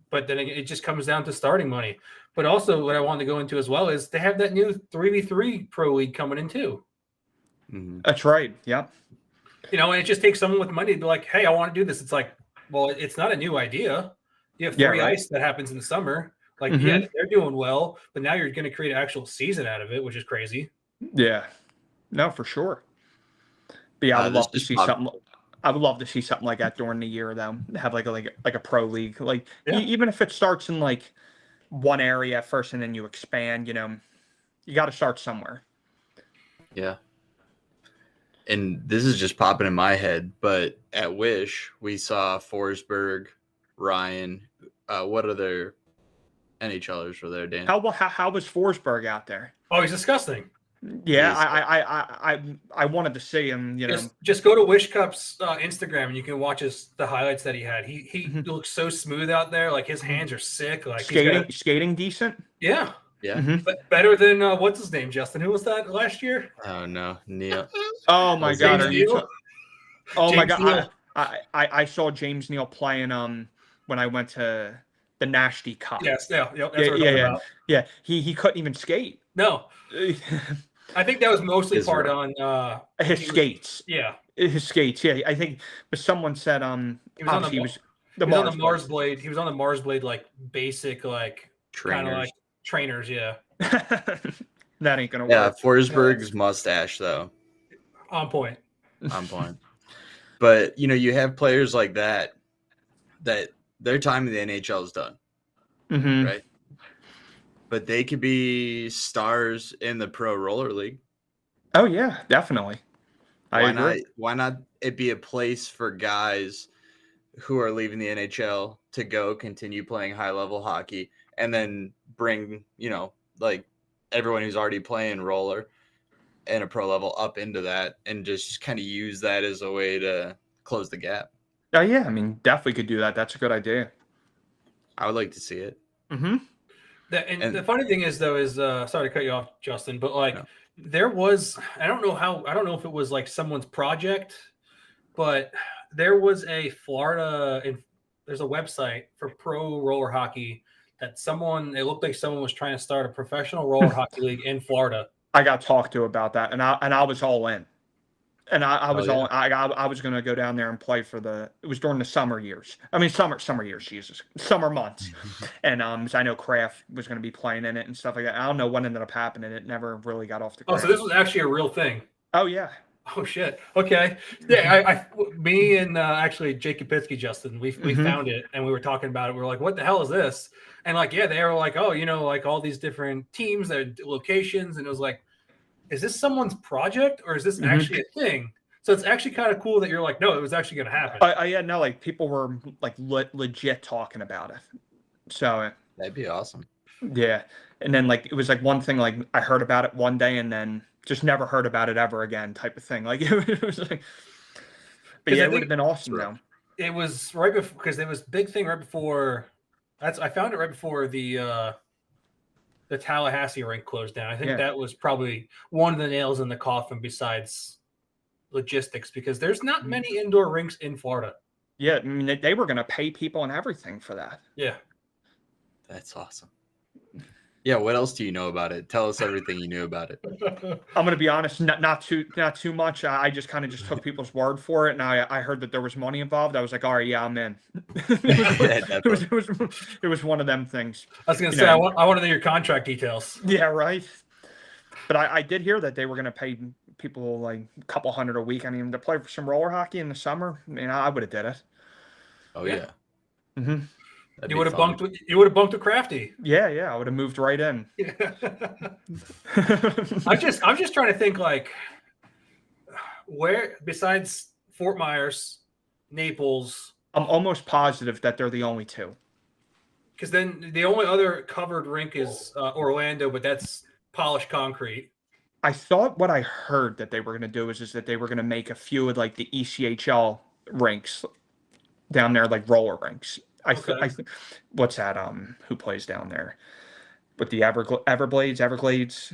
But then it just comes down to starting money. But also what I wanted to go into as well is they have that new 3v3 pro league coming in too. That's right. Yep. And it just takes someone with money to be like, hey, I want to do this. It's like, well, it's not a new idea. You have three ice that happens in the summer. Like, yeah, they're doing well, but now you're going to create an actual season out of it, which is crazy. Yeah. No, for sure. But yeah, I would love to see something. I would love to see something like that during the year, though. Have like a pro league, like even if it starts in like one area first and then you expand. You got to start somewhere. Yeah. And this is just popping in my head, but at Wish we saw Forsberg, Ryan. What other NHLers were there, Dan? How was Forsberg out there? Oh, he's disgusting. Yeah, I wanted to see him. Just go to Wish Cup's Instagram and you can watch the highlights that he had. He looks so smooth out there. Like his hands are sick. Like skating decent. Yeah. Yeah. But better than what's his name, Justin? Who was that last year? Oh no, Neil. Oh my God, are you? Oh James my God, Neal. I saw James Neal playing when I went to the Nashville Cup. Yes, that's what I'm talking about. Yeah. He couldn't even skate. No. I think that was mostly part on his skates. Yeah. His skates, yeah. I think, but someone said he was on the Mars Blade. He was on the Mars Blade, like basic, like kind of like trainers, yeah. That ain't gonna work. Yeah, Forsberg's mustache though. On point. But you have players like that their time in the NHL is done. Right? But they could be stars in the pro roller league. Oh yeah, definitely. Why not it be a place for guys who are leaving the NHL to go continue playing high level hockey and then bring, like everyone who's already playing roller and a pro level up into that and just kind of use that as a way to close the gap. Oh yeah, I mean, definitely could do that. That's a good idea. I would like to see it. And the funny thing is, though, is sorry to cut you off, Justin, but like there was, I don't know if it was like someone's project, but there was a there's a website for pro roller hockey that it looked like someone was trying to start a professional roller hockey league in Florida. I got talked to about that, and I was all in. And I was I was going to go down there and play it was during the summer years. I mean, summer years, Jesus, summer months. And I know Kraft was going to be playing in it and stuff like that. I don't know what ended up happening. It never really got off the ground. Oh, so this was actually a real thing. Oh yeah. Oh shit. Okay. Yeah. Me and actually Jake Kapitsky, Justin, we found it and we were talking about it. We were like, what the hell is this? And like, yeah, they were like, oh, like all these different teams, their locations. And it was like, is this someone's project or is this actually a thing? So it's actually kind of cool that you're like, no, it was actually going to happen. Yeah, no, like people were like legit talking about it. So that'd be awesome. Yeah. And then like, it was like one thing, like I heard about it one day and then just never heard about it ever again type of thing. Like it was like, but yeah, it would have been awesome though. It was right before, because there was a big thing right before. I found it right before the Tallahassee rink closed down. I think that was probably one of the nails in the coffin besides logistics, because there's not many indoor rinks in Florida. Yeah, I mean, they were going to pay people and everything for that. Yeah. That's awesome. Yeah, what else do you know about it? Tell us everything you knew about it. I'm gonna be honest, not too much. I just kind of just took people's word for it, and I heard that there was money involved. I was like, all right, yeah, I'm in. It was one of them things. I was gonna say, I want to know your contract details. Yeah, right. But I did hear that they were gonna pay people like a couple $100 a week. I mean, to play for some roller hockey in the summer, I mean, I would have did it. Oh yeah. Mm-hmm. You would have bunked. You would have bunked with Crafty. Yeah, I would have moved right in. I'm just trying to think like where besides Fort Myers, Naples. I'm almost positive that they're the only two. Because then the only other covered rink is Orlando, but that's polished concrete. I thought what I heard that they were going to do is that they were going to make a few of like the ECHL rinks down there, like roller rinks. I think what's that? Who plays down there with the Everglades? Everglades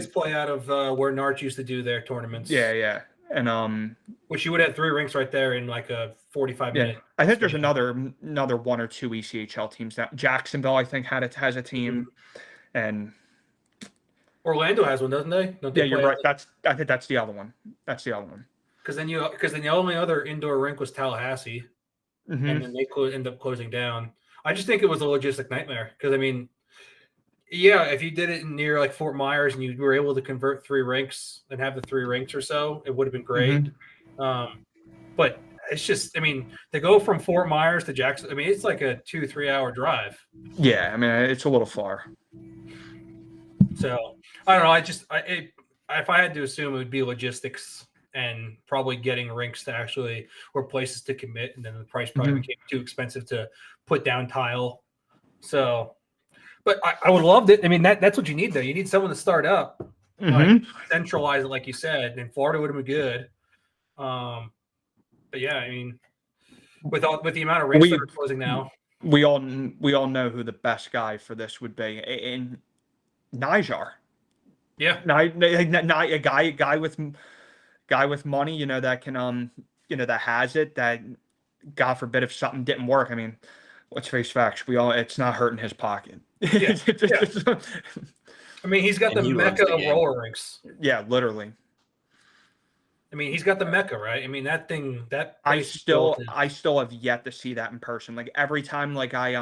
play out of where Narch used to do their tournaments. Yeah, and which you would have 3 rinks right there in like a 45-minute. I think there's another 1 or 2 ECHL teams now. Jacksonville, I think, has a team, and Orlando has one, doesn't they? Don't they you're right. I think that's the other one. That's the other one. Because then the only other indoor rink was Tallahassee. Mm-hmm. And then they end up closing down. I just think it was a logistic nightmare because, I mean, yeah, if you did it near like Fort Myers and you were able to convert 3 rinks and have the 3 rinks or so, it would have been great. Mm-hmm. But it's just, I mean, to go from Fort Myers to Jackson, I mean, it's like a 2-3 hour drive. Yeah, I mean, it's a little far. So I don't know. If I had to assume, it would be logistics and probably getting rinks to actually, or places to commit, and then the price probably became too expensive to put down tile. So, but I would love it. I mean, that's what you need though. You need someone to start up, like, centralize it, like you said. And Florida would have been good. But yeah, I mean, with the amount of rinks that are closing now, we all know who the best guy for this would be in Nijar. Yeah, a guy with money, you know, that can that has it, that God forbid if something didn't work. I mean, let's face facts, it's not hurting his pocket. Yeah. I mean, he's got the mecca of roller rinks. Yeah, literally. I mean, he's got the mecca, right? I mean, that I still have yet to see that in person. Like every time like I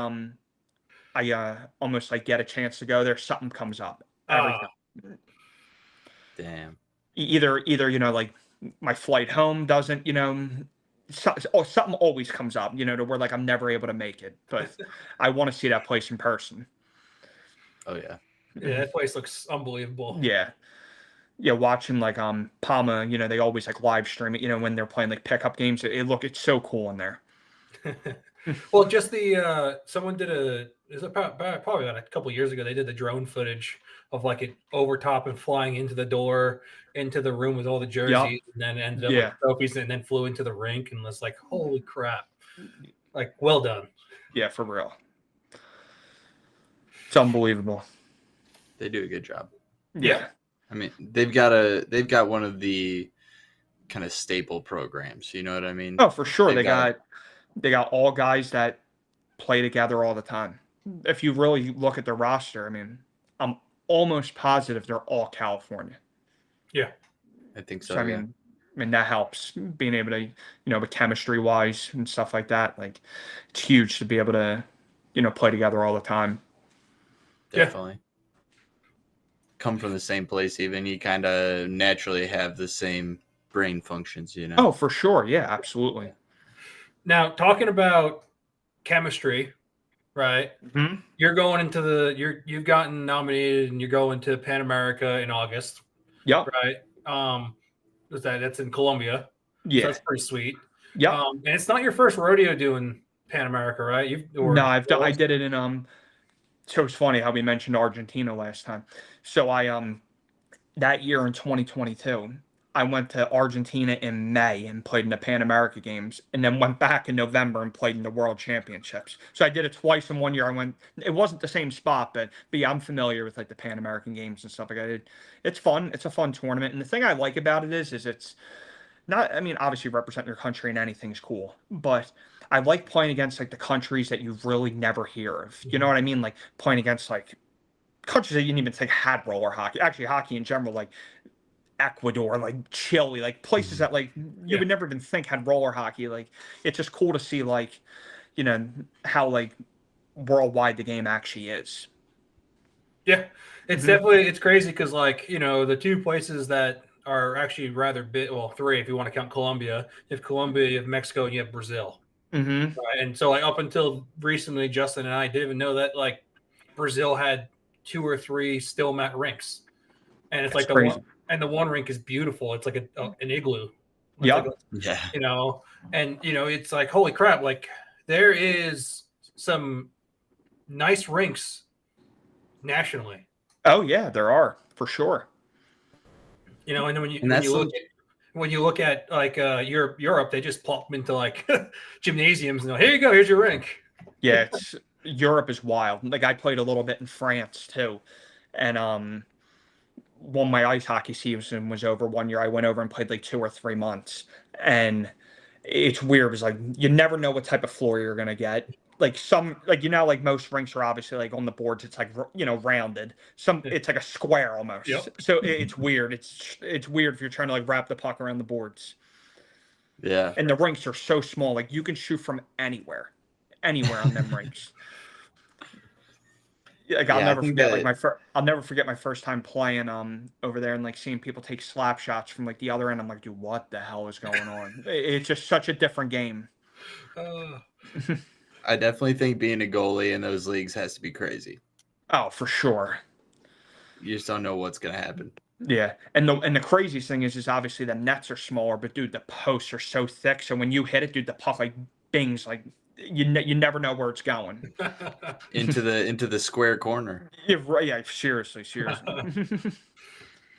almost like get a chance to go there, something comes up. Every time. Damn. Either like my flight home doesn't, something always comes up, to where like I'm never able to make it. But I want to see that place in person. Oh yeah. Yeah, that place looks unbelievable. Yeah. Yeah, watching like Palma, they always like live stream it, when they're playing like pickup games. It's so cool in there. Well, just someone did probably about a couple years ago, they did the drone footage of like it over top and flying into the door, into the room with all the jerseys, and then ended up with trophies, and then flew into the rink, and was like, holy crap. Like, well done. Yeah, for real. It's unbelievable. They do a good job. Yeah. I mean, they've got one of the kind of staple programs, you know what I mean? Oh, for sure. They got all guys that play together all the time. If you really look at the roster, I mean, I'm almost positive they're all California. Yeah. I think so. I mean that helps, being able to, but chemistry wise and stuff like that. Like, it's huge to be able to, play together all the time. Definitely. Yeah. Come from the same place, even you kind of naturally have the same brain functions, Oh, for sure. Yeah, absolutely. Now, talking about chemistry, right? Mm-hmm. You're going into you've gotten nominated and you're going to Pan America in August. Yep. Right. That's in Colombia. Yeah. So that's pretty sweet. Yeah. And it's not your first rodeo doing Pan America, right? I did it in so it's funny how we mentioned Argentina last time. So I that year in 2022, I went to Argentina in May and played in the Pan America Games, and then went back in November and played in the World Championships. So I did it twice in one year. It wasn't the same spot, but yeah, I'm familiar with like the Pan American Games and stuff like that. It's fun. It's a fun tournament. And the thing I like about it is it's not, I mean, obviously representing your country and anything's cool, but I like playing against like the countries that you really never hear of. You know what I mean? Like playing against like countries that you didn't even think had roller hockey. Actually, hockey in general, like Ecuador, like Chile, like places that like you would never even think had roller hockey. Like it's just cool to see like, how like worldwide the game actually is. Yeah, it's definitely it's crazy because like the two places that are actually rather big, well, three if you want to count Colombia. You have Colombia, you have Mexico, and you have Brazil. Mm-hmm. Right? And so like up until recently, Justin and I didn't even know that like Brazil had 2 or 3 still mat rinks, and it's That's like crazy. the one rink is beautiful. It's like an igloo. It's Yeah. like Yeah. and it's like holy crap, like there is some nice rinks nationally. Oh yeah, there are for sure. And then when you look at like Europe, they just plop them into like gymnasiums and here you go, here's your rink. Yeah, Europe is wild. Like I played a little bit in France too, and when my ice hockey season was over one year, I went over and played like 2 or 3 months, and it's weird. It's like you never know what type of floor you're gonna get. Like some, like like most rinks are obviously like on the boards. It's like rounded. Some it's like a square almost. Yep. So it's weird. It's weird if you're trying to like wrap the puck around the boards. Yeah. And the rinks are so small. Like you can shoot from anywhere on them rinks. Like I'll never forget I'll never forget my first time playing over there and like seeing people take slap shots from like the other end. I'm like, dude, what the hell is going on? It's just such a different game. I definitely think being a goalie in those leagues has to be crazy. Oh, for sure. You just don't know what's gonna happen. Yeah, and the craziest thing is obviously the nets are smaller, but dude, the posts are so thick. So when you hit it, dude, the puck like bings like you never know where it's going into the square corner. Yeah, right. Yeah, seriously.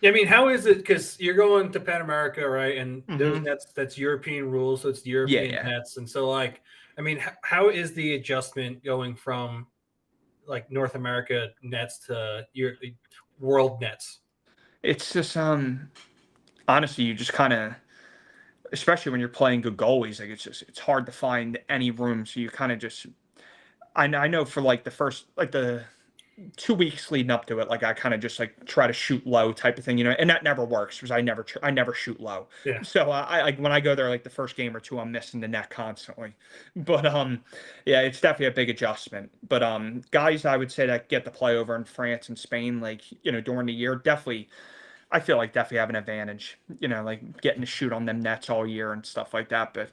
I mean, how is it? Because you're going to Pan America, right? And those nets, that's European rules, so it's the European nets. And so, like, I mean, how is the adjustment going from like North America nets to your world nets? It's just honestly, you just kind of, especially when you're playing good goalies, like it's hard to find any room. So you kind of just, I know for like the first like the 2 weeks leading up to it, like I kind of just like try to shoot low type of thing, and that never works because I never shoot low. Yeah. So I like when I go there like the first game or two, I'm missing the net constantly. But yeah, it's definitely a big adjustment. But guys, I would say that get to play over in France and Spain, like during the year, definitely. I feel like definitely have an advantage, like getting to shoot on them nets all year and stuff like that. But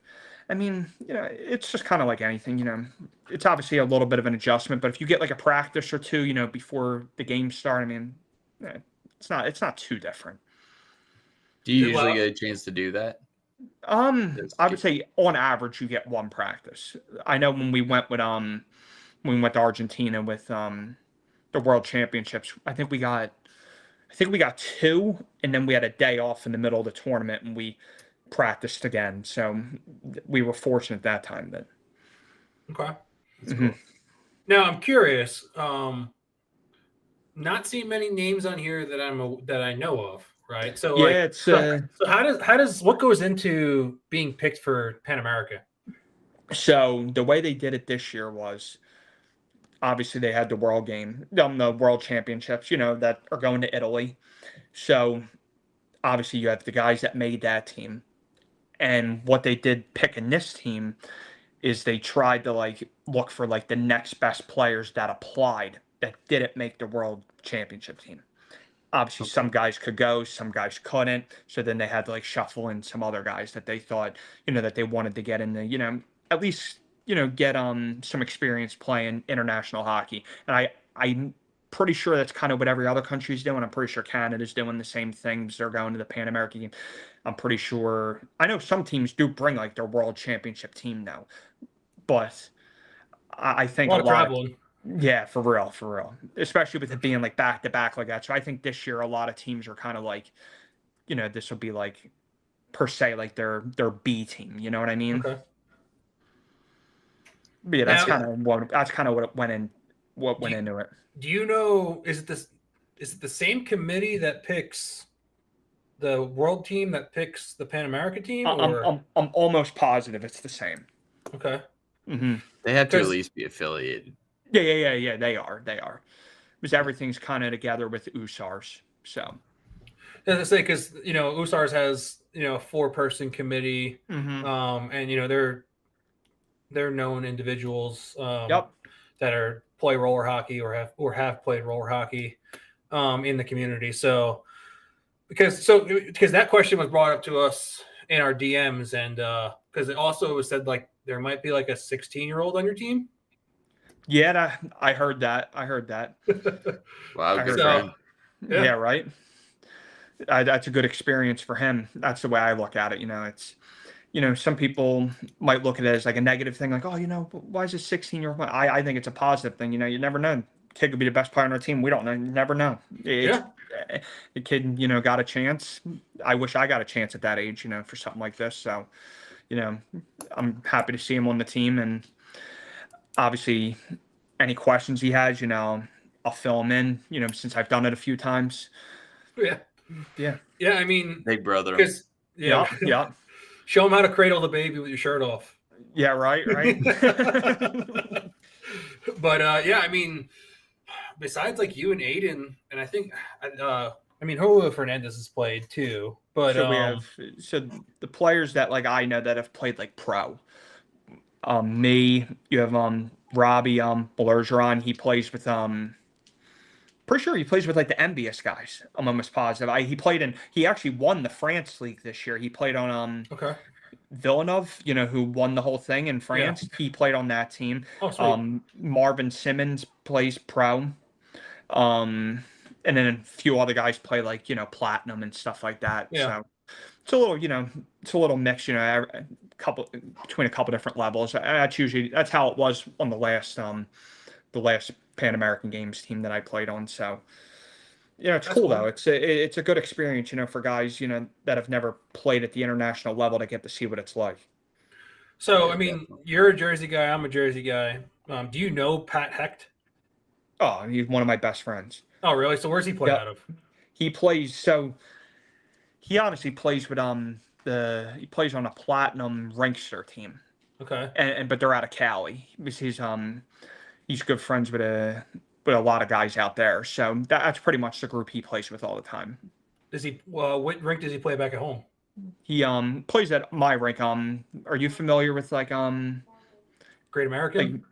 I mean, it's just kind of like anything, it's obviously a little bit of an adjustment, but if you get like a practice or two, before the game start, I mean, it's not too different. Do you usually get a chance to do that? I would say on average you get 1 practice. I know when we went to Argentina with the World Championships, I think we got 2, and then we had a day off in the middle of the tournament, and we practiced again. So we were fortunate that time. But okay, that's cool. Now I'm curious. Not seeing many names on here that I know of. Right. So yeah, like, so how does what goes into being picked for Pan America? So the way they did it this year was, obviously they had the World Championships, that are going to Italy. So obviously you have the guys that made that team. And what they did picking this team is they tried to like look for like the next best players that applied that didn't make the World Championship team. Obviously some guys could go, some guys couldn't. So then they had to like shuffle in some other guys that they thought, that they wanted to get in the, at least get some experience playing international hockey. And I'm pretty sure that's kind of what every other country is doing. I'm pretty sure Canada's doing the same things. They're going to the Pan American game. I'm pretty sure. I know some teams do bring like their World Championship team now, but I think a lot of, yeah, for real. Especially with it being like back to back like that. So I think this year a lot of teams are kind of like, this will be like per se like their B team. You know what I mean? Okay. But yeah, that's kind of what went into it. Do you know? Is it the same committee that picks the world team that picks the Pan America team? I'm almost positive it's the same. Okay. Mm-hmm. They have to at least be affiliated. Yeah. They are. because everything's kind of together with USARS. So, as I say, because USARS has a 4-person committee, and they're known individuals that play roller hockey or have played roller hockey in the community. So because that question was brought up to us in our DMs, and because it also was said like there might be like a 16-year-old on your team. Yeah, I heard that. Wow, good for him. Yeah, right. That's a good experience for him. That's the way I look at it. It's, some people might look at it as like a negative thing, like, oh, why is a 16-year-old? I think it's a positive thing. You never know. Kid could be the best player on our team. We don't know. You never know. The kid, got a chance. I wish I got a chance at that age, for something like this. So, I'm happy to see him on the team. And obviously, any questions he has, I'll fill him in, since I've done it a few times. Yeah. I mean, big brother. Yeah. Show him how to cradle the baby with your shirt off. Yeah, right. But I mean, besides like you and Aiden, and I think Julio Fernandez has played too. But so the players that like I know that have played like pro. Me, you have Robbie Bergeron. He plays with pretty sure he plays with like the MBS guys. I'm almost positive. He actually won the France League this year. He played on Villeneuve, who won the whole thing in France. Yeah. He played on that team. Oh, sweet. Marvin Simmons plays pro. And then a few other guys play like, platinum and stuff like that. Yeah. So it's a little mix, between a couple different levels. That's how it was on the last Pan American Games team that I played on. So, it's cool though. It's a good experience, for guys, that have never played at the international level to get to see what it's like. So, I mean, you're a Jersey guy. I'm a Jersey guy. Do you know Pat Hecht? Oh, he's one of my best friends. Oh, really? So where's he play out of? He honestly plays with he plays on a platinum Rinkster team. Okay. But they're out of Cali because he's good friends with a lot of guys out there. So that's pretty much the group he plays with all the time. Does he? What rink does he play back at home? He plays at my rink. Are you familiar with like Great American?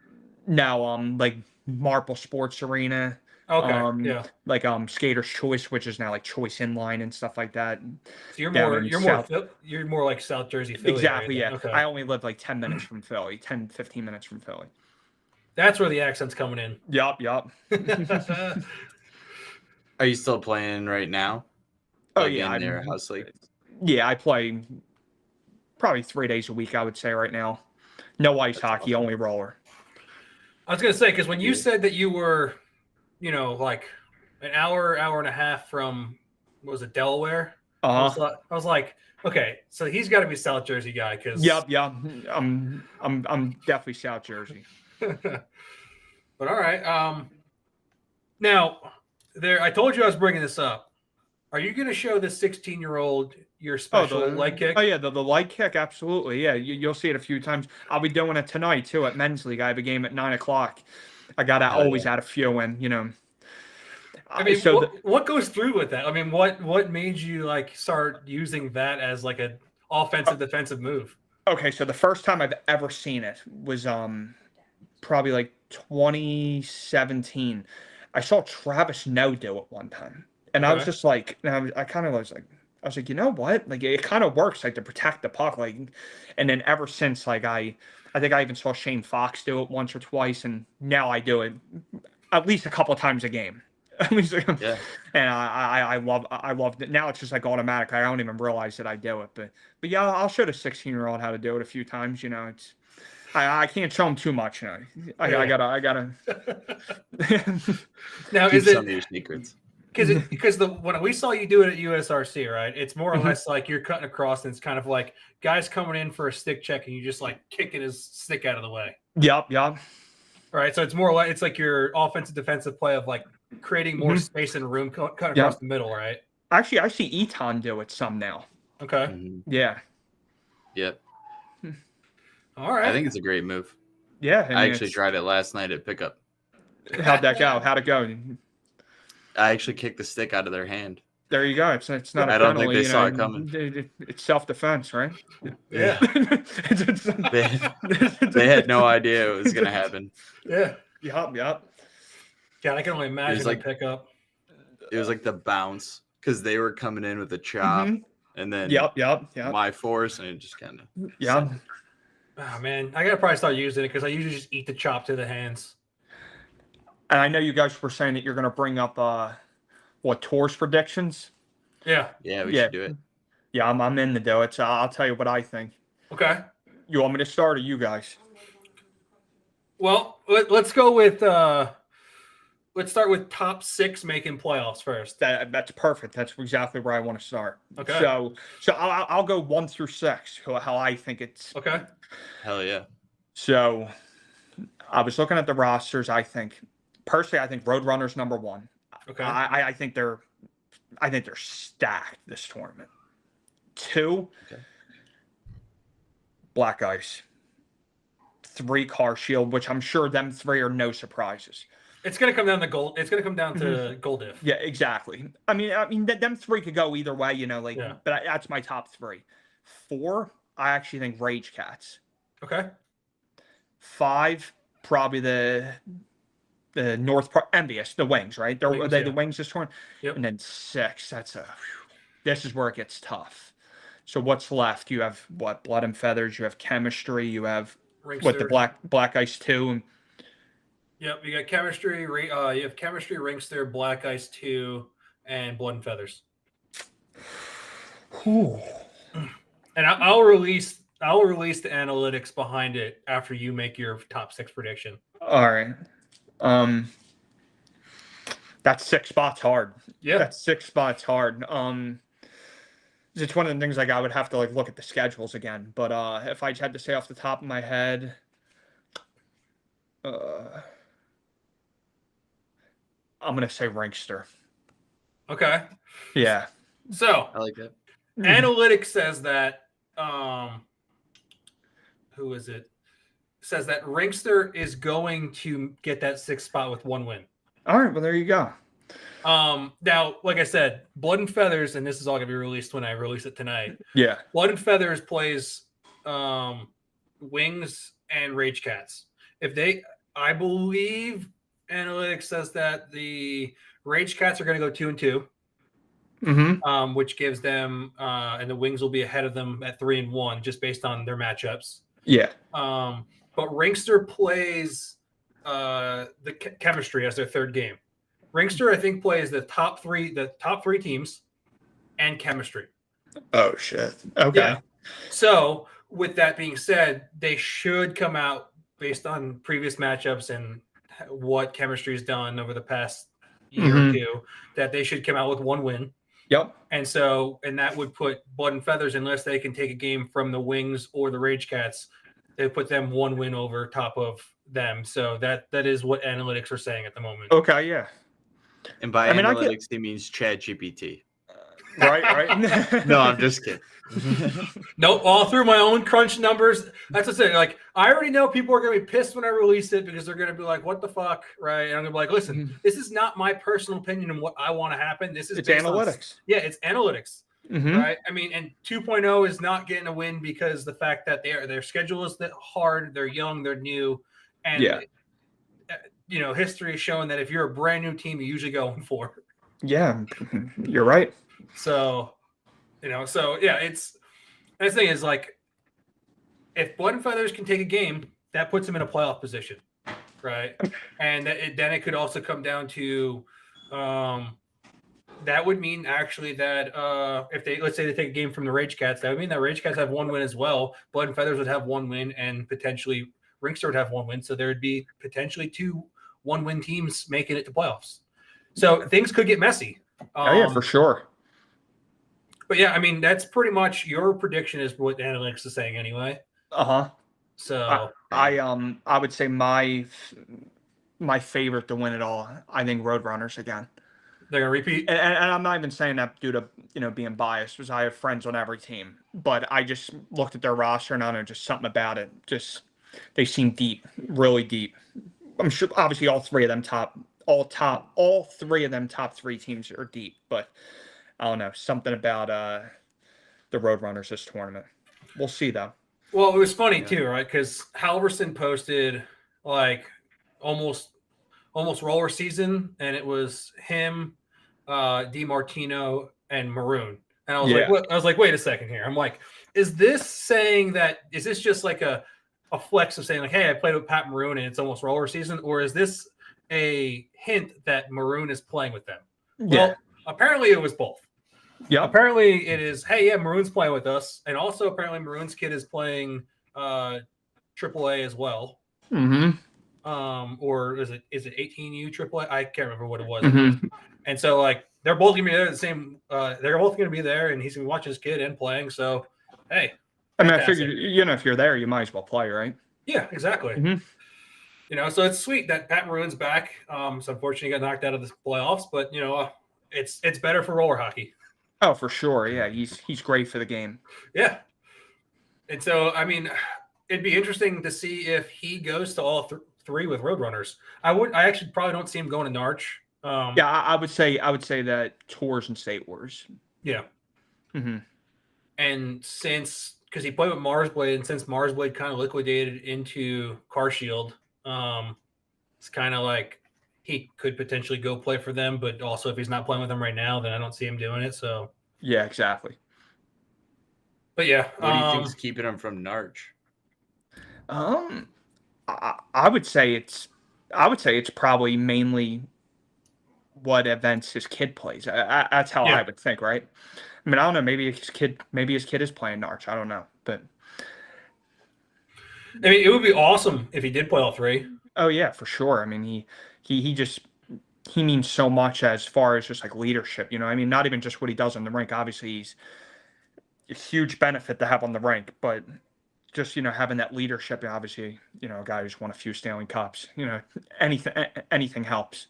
Like Marple Sports Arena. Okay. Like Skater's Choice, which is now like Choice Inline and stuff like that. So you're more like South Jersey, Philly. Exactly. Area, yeah. Okay. I only live like 10 minutes from Philly. 10-15 minutes from Philly. That's where the accent's coming in. Yup. Are you still playing right now? Oh, yeah. In their house league? Yeah, I play probably 3 days a week, I would say, right now. No ice hockey, only roller. I was going to say, because when you said that you were, like an hour and a half from, what was it, Delaware? I was like, okay, so he's got to be South Jersey guy. Yep. I'm definitely South Jersey. But all right. Now, I told you I was bringing this up. Are you going to show this 16-year-old your special leg kick? Oh, yeah, the leg kick, absolutely. Yeah, you'll see it a few times. I'll be doing it tonight, too, at Men's League. I have a game at 9 o'clock. I got to always add a few in, I mean, what goes through with that? I mean, what made you, like, start using that as, like, an offensive defensive move? Okay, so the first time I've ever seen it was probably, like, 2017. I saw Travis Noe do it one time. And I was just like, I was like, you know what? Like, it kind of works, like, to protect the puck. Like, and then ever since, like, I think I even saw Shane Fox do it once or twice, and now I do it at least a couple of times a game. Yeah. And I love it. Now it's just like automatic. I don't even realize that I do it. But yeah, I'll show the 16-year-old how to do it a few times. It's I can't show him too much. I gotta. Now keep some of your secrets. Because when we saw you do it at USRC, right? It's more or less like you're cutting across, and it's kind of like guys coming in for a stick check, and you just like kicking his stick out of the way. Yep. Right. So it's more like it's like your offensive defensive play of like creating more space and room cutting across the middle, right? Actually, I see Eton do it some now. Okay. Mm-hmm. Yeah. Yep. All right. I think it's a great move. Yeah. I actually tried it last night at pickup. How'd that go? How'd it go? I actually kicked the stick out of their hand. There you go. It's not a I penalty. don't think they saw it coming. It's self-defense, right? Yeah. They had no idea it was going to happen. Yeah. Yep. God, I can only imagine the pickup. It was like the bounce because they were coming in with a chop, and then my force, and it just kind of Oh man, I gotta probably start using it because I usually just eat the chop to the hands. And I know you guys were saying that you're going to bring up tours predictions. Yeah, we should do it. Yeah, I'm in to do it. So I'll tell you what I think. Okay. You want me to start, or you guys? Well, let's go with. Let's start with top 6 making playoffs first. That's perfect. That's exactly where I want to start. Okay. So I'll go 1 through 6. How I think it's. Okay. Hell yeah. So I was looking at the rosters. I think Roadrunner's number 1. Okay. I think they're stacked this tournament. 2. Okay. Black Ice. 3 Car Shield, which I'm sure them 3 are no surprises. It's gonna come down to gold. It's gonna come down to gold diff. Yeah, exactly. I mean, them 3 could go either way, but that's my top 3. 4, I actually think Rage Cats. Okay. 5, probably the North part, Envious, the Wings, right? Are they the Wings this tournament? Yep. And then 6, this is where it gets tough. So what's left? You have Blood and Feathers. You have Chemistry. You have Ringster. the Black Ice 2. Yep, you got Chemistry. You have Chemistry, Ringster, Black Ice 2, and Blood and Feathers. Ooh. And I'll release the analytics behind it after you make your top 6 prediction. All right. That's 6 spots hard. Yeah, that's 6 spots hard. It's one of the things I would have to look at the schedules again. But if I just had to say off the top of my head, I'm gonna say Ringster. Okay. Yeah. So I like that. Analytics says that who is it? Says that Ringster is going to get that 6th spot with 1 win. All right, well there you go. Now, like I said, Blood and Feathers, and this is all gonna be released when I release it tonight. Yeah. Blood and Feathers plays Wings and Rage Cats. I believe analytics says that the Rage Cats are going to go 2-2, which gives them, and the Wings will be ahead of them at 3-1, just based on their matchups. Yeah. But Ringster plays the Chemistry as their 3rd game. Ringster, I think, plays the top three teams and Chemistry. Oh shit. Okay. Yeah. So with that being said, they should come out based on previous matchups and what Chemistry's done over the past year or 2, that they should come out with 1 win. Yep. And that would put Blood and Feathers, unless they can take a game from the Wings or the Rage Cats, they put them 1 win over top of them. So that is what analytics are saying at the moment. Okay, yeah. And by analytics, he means ChatGPT. Right. No, I'm just kidding. Nope, all through my own crunch numbers. That's the thing. I already know people are going to be pissed when I release it because they're going to be like, "What the fuck?" Right? And I'm going to be like, "Listen, this is not my personal opinion and what I want to happen. It's analytics. It's analytics, right? I mean, and 2.0 is not getting a win because the fact that their schedule is hard, they're young, they're new, and history is showing that if you're a brand new team, you usually go 1-4. Yeah, you're right. So. It's the thing is, if Blood and Feathers can take a game, that puts them in a playoff position, right? And then it could also come down to that would mean actually that if let's say they take a game from the Rage Cats, that would mean that Rage Cats have 1 win as well. Blood and Feathers would have 1 win, and potentially Ringster would have 1 win. So there would be potentially 2 1-win teams making it to playoffs. So things could get messy. For sure. But yeah, I mean, that's pretty much your prediction is what analytics is saying anyway. So I would say my favorite to win it all, I think Roadrunners again. They're gonna repeat. And I'm not even saying that due to being biased, because I have friends on every team. But I just looked at their roster and I don't know, just something about it. Just they seem deep, really deep. I'm sure obviously all 3 of them top all three of them top three teams are deep, but I don't know, something about the Roadrunners this tournament. We'll see though. Well, it was funny too, right? Because Halverson posted like almost roller season, and it was him, DiMartino, and Maroon. And I was like, what? I was like, wait a second here. I'm like, is this just like a flex of saying like, hey, I played with Pat Maroon and it's almost roller season, or is this a hint that Maroon is playing with them? Well, apparently it was both. Yeah. Apparently it is, hey, yeah, Maroon's playing with us. And also apparently Maroon's kid is playing AAA as well. Mm-hmm. Or is it 18U AAA? I can't remember what it was. Mm-hmm. And so like they're both gonna be there at the same they're both gonna be there, and he's gonna watch his kid and playing. So hey. I mean, I figured, if you're there, you might as well play, right? Yeah, exactly. Mm-hmm. So it's sweet that Pat Maroon's back. So unfortunately, he got knocked out of the playoffs, but it's better for roller hockey. Oh, for sure. Yeah, he's great for the game. Yeah. And so, I mean, it'd be interesting to see if he goes to all three with Roadrunners. I actually probably don't see him going to Narch. I would say that Tours and State Wars. Yeah. Mm-hmm. And because he played with Marsblade, and since Marsblade kind of liquidated into Car Shield, it's kind of like he could potentially go play for them, but also if he's not playing with them right now, then I don't see him doing it. So yeah, exactly. But yeah, what do you think's keeping him from Narch? I would say it's probably mainly what events his kid plays. That's how I would think, right? I mean, I don't know. Maybe his kid is playing Narch. I don't know, but I mean, it would be awesome if he did play all three. Oh yeah, for sure. I mean, he means so much as far as just like leadership. I mean, not even just what he does on the rink. Obviously, he's a huge benefit to have on the rink, but just having that leadership. Obviously, a guy who's won a few Stanley Cups. Anything helps.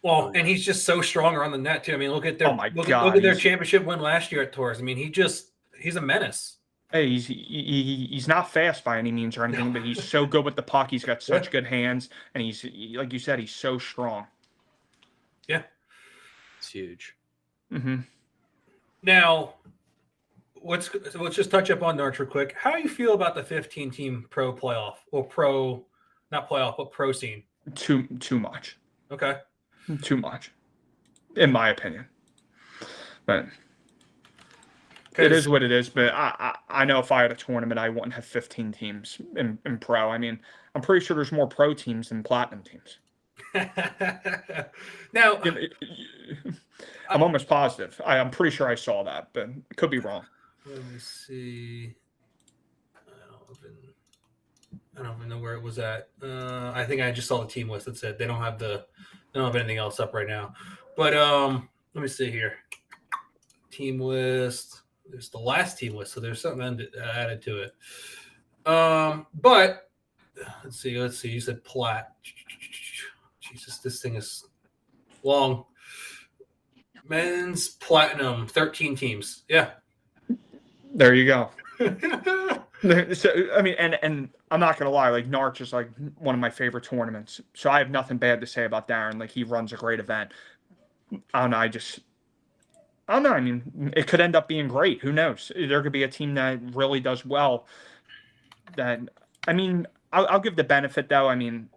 Well, and he's just so strong around the net too. I mean, look at their championship win last year at Tours. I mean, he's a menace. Hey, he's not fast by any means or anything, but he's so good with the puck. He's got such good hands, and he's, like you said, he's so strong. Yeah, it's huge. Mm-hmm. Now, let's just touch up on Narch real quick. How do you feel about the 15-team pro playoff or not playoff, but pro scene? Too much. Okay. Too much, in my opinion. But it is what it is. But I know if I had a tournament, I wouldn't have 15 teams in pro. I mean, I'm pretty sure there's more pro teams than platinum teams. Now, I'm almost positive. I'm pretty sure I saw that, but it could be wrong. Let me see. I don't even know where it was at. I think I just saw the team list. That's it. They don't have anything else up right now. But let me see here. Team list. There's the last team list, so there's something added to it. But let's see. You said plat. Jesus, this thing is long. Men's platinum, 13 teams. Yeah. There you go. So, I mean, and I'm not gonna lie, like Narch is like one of my favorite tournaments. So I have nothing bad to say about Darren. Like he runs a great event. I don't know. I mean, it could end up being great. Who knows? There could be a team that really does well. I'll give the benefit though. I mean,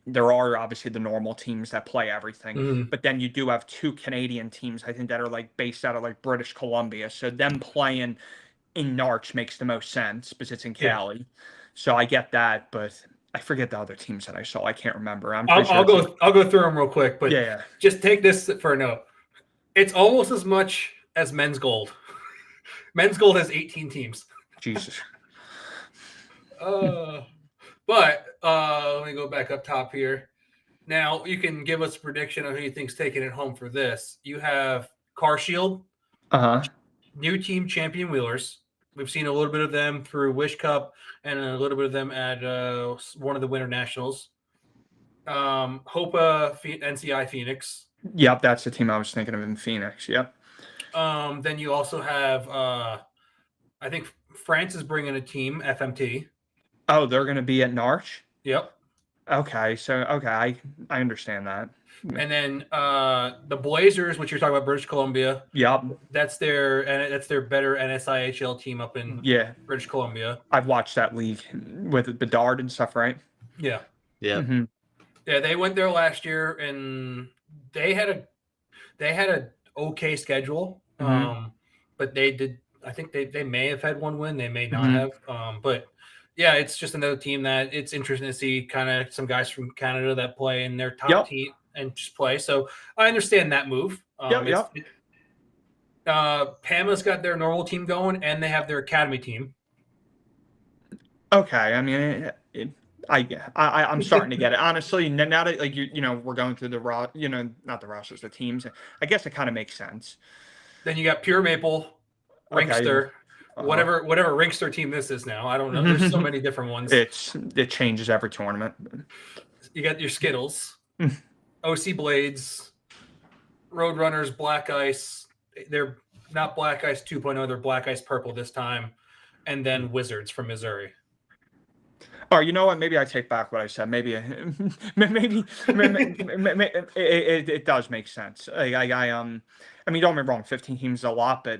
there are obviously the normal teams that play everything, but then you do have two Canadian teams, I think, that are like based out of like British Columbia. So them playing in Narch makes the most sense because it's in Cali. Yeah. So I get that, but I forget the other teams that I saw. I can't remember. I'll go through them real quick, but just take this for a note. It's almost as much as Men's Gold. Men's Gold has 18 teams. Jesus. But let me go back up top here. Now you can give us a prediction of who you think's taking it home for this. You have Car Shield, new team champion Wheelers. We've seen a little bit of them through Wish Cup and a little bit of them at one of the Winter Nationals. Hopa NCI Phoenix. Yep, that's the team I was thinking of in Phoenix. Yep. Then you also have, I think France is bringing a team, FMT. Oh, they're going to be at Narch? Yep. Okay, so I understand that. And then the Blazers, which you're talking about, British Columbia. Yep. That's their better NSIHL team up in British Columbia. I've watched that league with Bedard and stuff, right? Yeah. Yeah. Mm-hmm. Yeah, they went there last year, and they had a okay schedule. Mm-hmm. But they did. I think they may have had one win. They may not Mm-hmm. have. But yeah, it's just another team that it's interesting to see kind of some guys from Canada that play in their top team and just play. So I understand that move. Pama's got their normal team going, and they have their academy team. Okay, I mean, I'm starting to get it. Honestly, now that like we're going through not the rosters, the teams. I guess it kind of makes sense. Then you got Pure Maple, Rinkster, whatever Rinkster team this is now. I don't know. There's so many different ones. It changes every tournament. You got your Skittles, OC Blades, Roadrunners, Black Ice. They're not Black Ice 2.0. They're Black Ice Purple this time, and then Wizards from Missouri. Oh, you know what? Maybe I take back what I said. Maybe it does make sense. I mean, don't get me wrong. 15 teams is a lot, but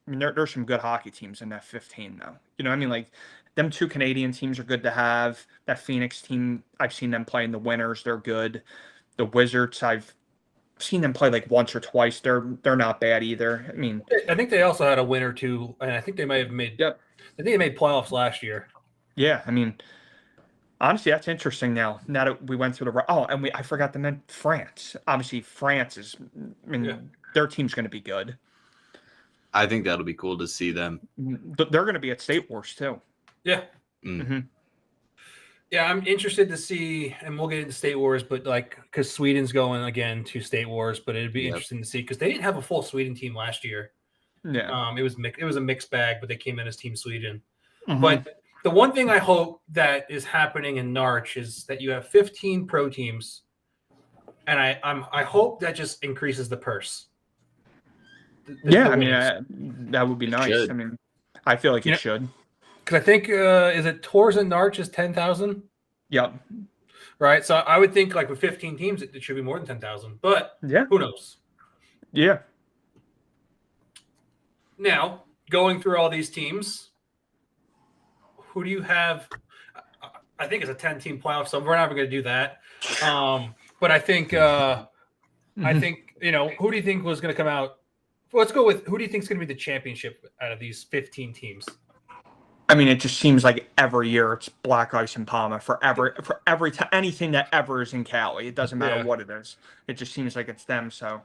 I mean, there's some good hockey teams in that 15, though. You know what I mean? Like, them 2 Canadian teams are good to have. That Phoenix team, I've seen them play in the winners. They're good. The Wizards, I've seen them play like once or twice. They're not bad either. I mean, I think they also had a win or two, and I think they may have made. Yep. I think they made playoffs last year. Yeah, I mean, honestly, that's interesting now. Now that we went through I forgot to mention France. Obviously, France is. I mean, their team's going to be good. I think that'll be cool to see them. They're going to be at State Wars too. Yeah. Mm-hmm. Yeah, I'm interested to see, and we'll get into State Wars, but because Sweden's going again to State Wars, but it'd be interesting to see because they didn't have a full Sweden team last year. Yeah. It was a mixed bag, but they came in as Team Sweden. Mm-hmm. But the one thing I hope that is happening in Narch is that you have 15 pro teams, and I hope that just increases the purse. I mean, that would be nice. I mean, I feel like it should. Because I think is it Tours and Narch is 10,000? Yep. Right. So I would think with 15 teams it should be more than 10,000. But who knows? Yeah. Now going through all these teams, who do you have? I think it's a 10-team playoff, so we're not even going to do that. But I think who do you think was going to come out? Well, let's go with who do you think is going to be the championship out of these 15 teams? I mean, it just seems like every year it's Black Ice and Palma for every time anything that ever is in Cali. It doesn't matter what it is. It just seems like it's them. So,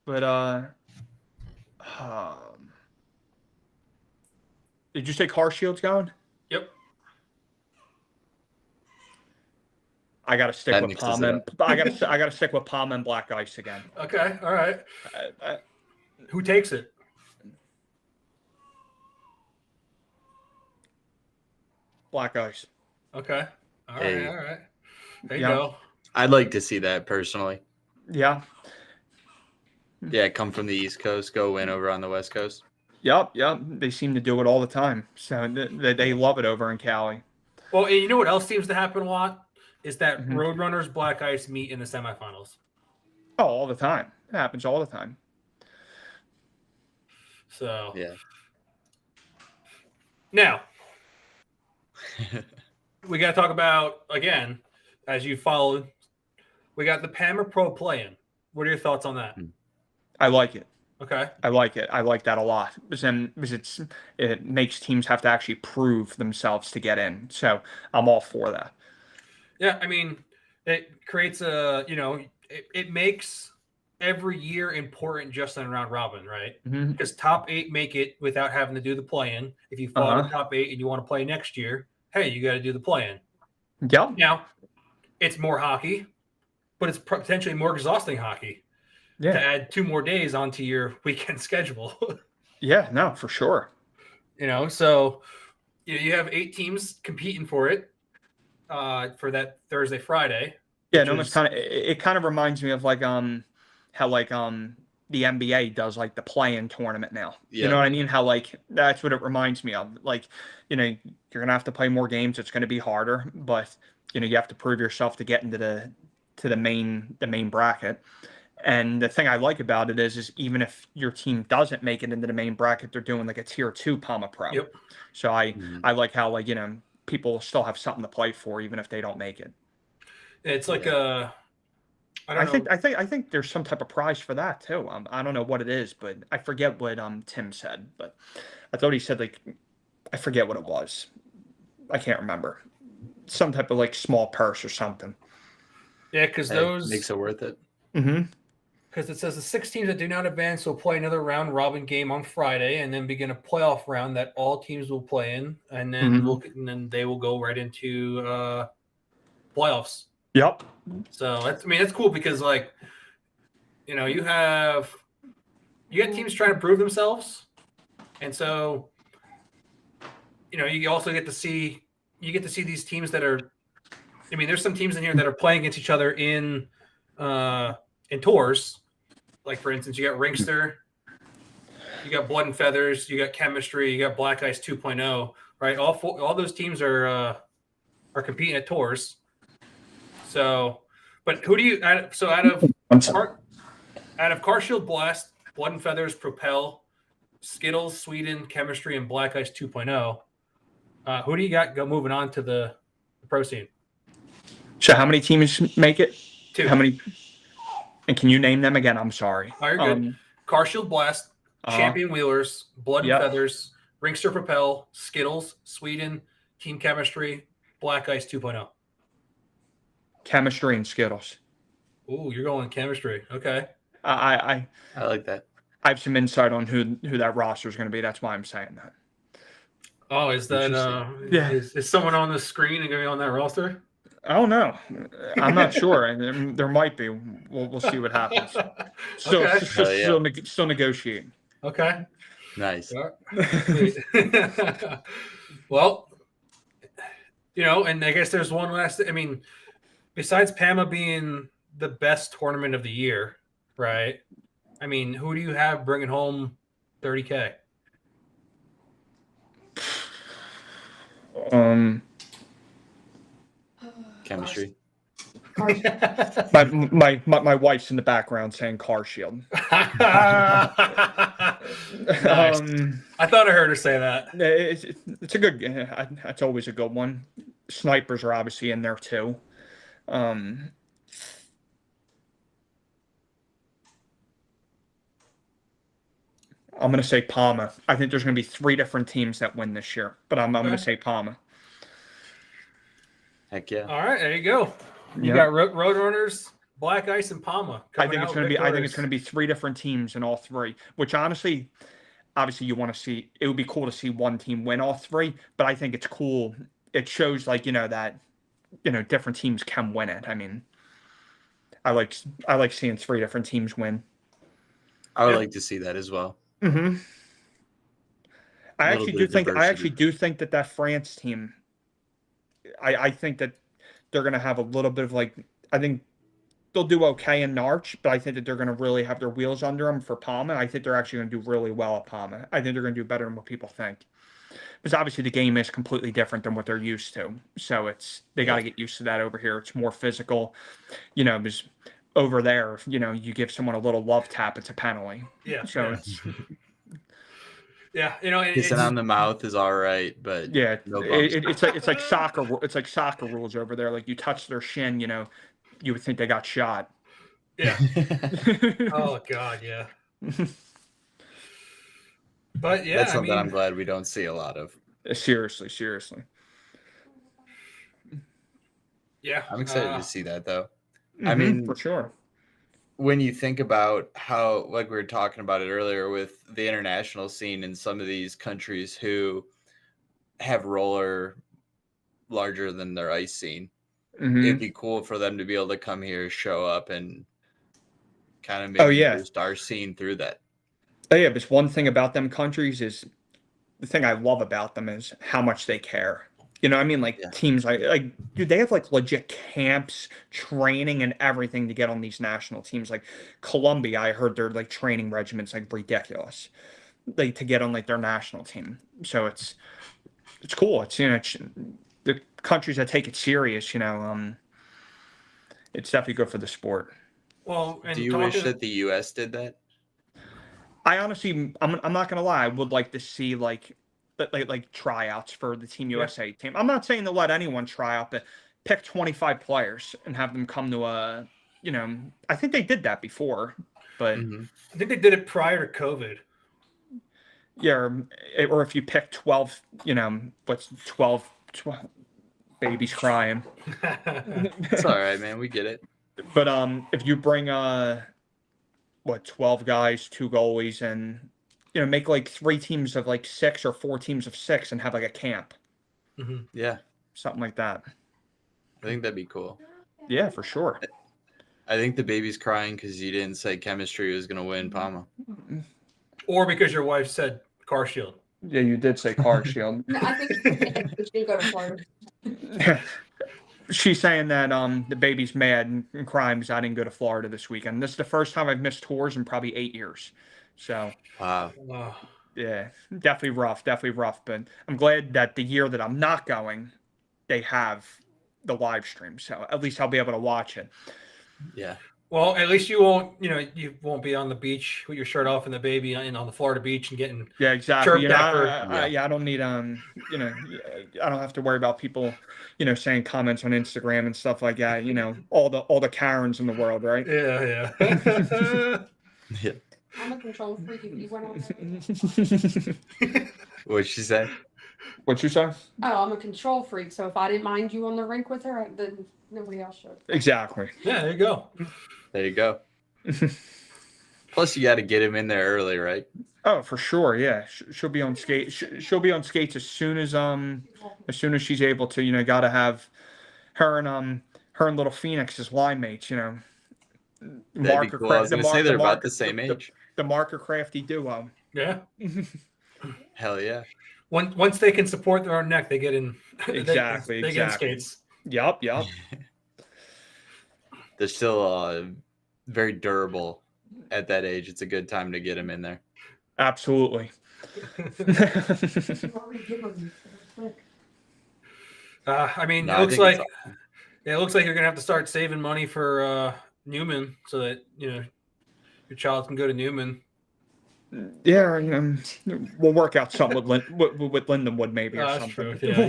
but did you say Car Shield's going? Yep. I gotta stick with Palma. I gotta stick with Palma and Black Ice again. Okay. All right. Who takes it? Black Ice. Okay. All right. There you go. I'd like to see that personally. Yeah. Yeah, come from the East Coast, go win over on the West Coast. Yep. They seem to do it all the time. So they love it over in Cali. Well, and you know what else seems to happen a lot? Is that Roadrunners Black Ice meet in the semifinals. Oh, all the time. It happens all the time. So yeah. Now we got to talk about, again, as you followed, we got the PAMA Pro play-in. What are your thoughts on that? I like it. Okay. I like it. I like that a lot because it makes teams have to actually prove themselves to get in. So I'm all for that. Yeah, I mean, it creates it makes every year important just in round robin, right? Mm-hmm. Because top 8 make it without having to do the play-in. If you fall in the top 8 and you want to play next year, hey, you got to do the play-in. Yep. Now, it's more hockey, but it's potentially more exhausting hockey. Yeah. To add 2 more days onto your weekend schedule. Yeah, no, for sure. So you have 8 teams competing for it for that Thursday, Friday. Yeah, no, it kind of reminds me of how the NBA does the play-in tournament now. Yeah. You know what I mean? How that's what it reminds me of. You're gonna have to play more games. It's gonna be harder, but you have to prove yourself to get into the main bracket. And the thing I like about it is even if your team doesn't make it into the main bracket, they're doing like a tier 2 PAMA Pro. Yep. So I like how people still have something to play for even if they don't make it. It's like I think there's some type of prize for that too. I don't know what it is, but I forget what Tim said. But I thought he said like I forget what it was. I can't remember. Some type of like small purse or something. Yeah, because those makes it worth it. Mm-hmm. Because it says the 6 teams that do not advance will play another round robin game on Friday, and then begin a playoff round that all teams will play in, and then they will go right into playoffs. Yep. So that's cool because you got teams trying to prove themselves, and so you also get to see these teams that are. There's some teams in here that are playing against each other in tours. Like, for instance, you got Rinkster, you got Blood and Feathers, you got Chemistry, you got Black Ice 2.0, right? All those teams are competing at tours. So, but who do you out of Car Shield Blast, Blood and Feathers, Propel, Skittles, Sweden, Chemistry, and Black Ice 2.0? Who do you got moving on to the pro scene? So how many teams make it? 2. How many? And can you name them again? I'm sorry. Oh, you're good. Car Shield Blast, Champion Wheelers, Blood and Feathers, Rinkster Propel, Skittles, Sweden, Team Chemistry, Black Ice 2.0. Chemistry and Skittles. Ooh, you're going Chemistry. Okay. I like that. I have some insight on who that roster is going to be. That's why I'm saying that. Oh, is that is someone on the screen and going to be on that roster? I don't know. I'm not sure. There might be. We'll see what happens. Still negotiating. Okay. Nice. Well, and I guess there's one last. Besides PAMA being the best tournament of the year, right? Who do you have bringing home $30K? Chemistry. my wife's in the background saying Car Shield. Nice. I thought I heard her say that. It's a good. That's always a good one. Snipers are obviously in there too. I'm going to say PAMA. I think there's going to be 3 different teams that win this year, but I'm going to say PAMA. Heck yeah! All right, there you go. You got Roadrunners, Black Ice, and PAMA. I think it's going to be 3 different teams in all 3. Which obviously you want to see. It would be cool to see one team win all 3, but I think it's cool. It shows that different teams can win it. I like seeing 3 different teams win. I would like to see that as well. Mm-hmm. I actually do think that France team. I think that they're going to have a little bit of I think they'll do okay in Narch, but I think that they're going to really have their wheels under them for PAMA. I think they're actually going to do really well at PAMA. I think they're going to do better than what people think. Because obviously the game is completely different than what they're used to. So they got to get used to that over here. It's more physical. Because over there, you give someone a little love tap, it's a penalty. Yeah. So it's... Kissing on the mouth is all right, but no it's like soccer. It's like soccer rules over there. Like you touch their shin, you would think they got shot. Yeah. Oh God, yeah. But yeah, that's something I'm glad we don't see a lot of. Seriously. Yeah, I'm excited to see that though. For sure. When you think about how, like we were talking about it earlier with the international scene in some of these countries who have roller larger than their ice scene, it'd be cool for them to be able to come here, show up, and kind of maybe boost our scene through that. Oh yeah, but one thing about them countries is the thing I love about them is how much they care. Teams dude, they have legit camps, training, and everything to get on these national teams. Like Colombia, I heard their training regiments ridiculous, to get on their national team. So it's cool. It's the countries that take it serious, it's definitely good for the sport. Well, and do you wish that the U.S. did that? I honestly, I'm not gonna lie. I would like to see like tryouts for the Team USA team. I'm not saying to let anyone try out, but pick 25 players and have them come to I think they did that before, but I think they did it prior to COVID. Yeah, or if you pick 12, what's 12 babies crying. It's all right, man. We get it. But if you bring 12 guys, 2 goalies, and make like 3 teams of like 6 or 4 teams of 6 and have like a camp. Yeah, something like that. I think that'd be cool. Yeah, for sure. I think the baby's crying because you didn't say chemistry was going to win PAMA. Or because your wife said car shield. Yeah, you did say car shield. No, I think we should go to Florida. She's saying that the baby's mad and crying because I didn't go to Florida this weekend. This is the first time I've missed tours in probably 8 years. So, wow. Yeah, definitely rough. But I'm glad that the year that I'm not going, they have the live stream. So at least I'll be able to watch it. Yeah. Well, at least you won't be on the beach with your shirt off and the baby on the Florida beach and getting exactly. I don't need I don't have to worry about people, saying comments on Instagram and stuff like that. All the Karens in the world, right? Yeah. Yeah. I'm a control freak. If you went on there. What'd she say? What'd you say? Oh, I'm a control freak. So if I didn't mind you on the rink with her, then nobody else should. Exactly. Yeah, there you go. There you go. Plus, you got to get him in there early, right? Oh, for sure. Yeah, she'll be on skate. She'll be on skates as soon as she's able to. Got to have her and little Phoenix as line mates. That'd be cool. I was going to say they're about the same age. The Marker Crafty duo. Yeah. Hell yeah. Once they can support their own neck, they get in. Exactly. They get in skates. Yep. They're still very durable at that age. It's a good time to get them in there. Absolutely. It looks like you're gonna have to start saving money for Newman so that your child can go to Newman. Yeah, we'll work out something with Lindenwood maybe or something. True. Yeah,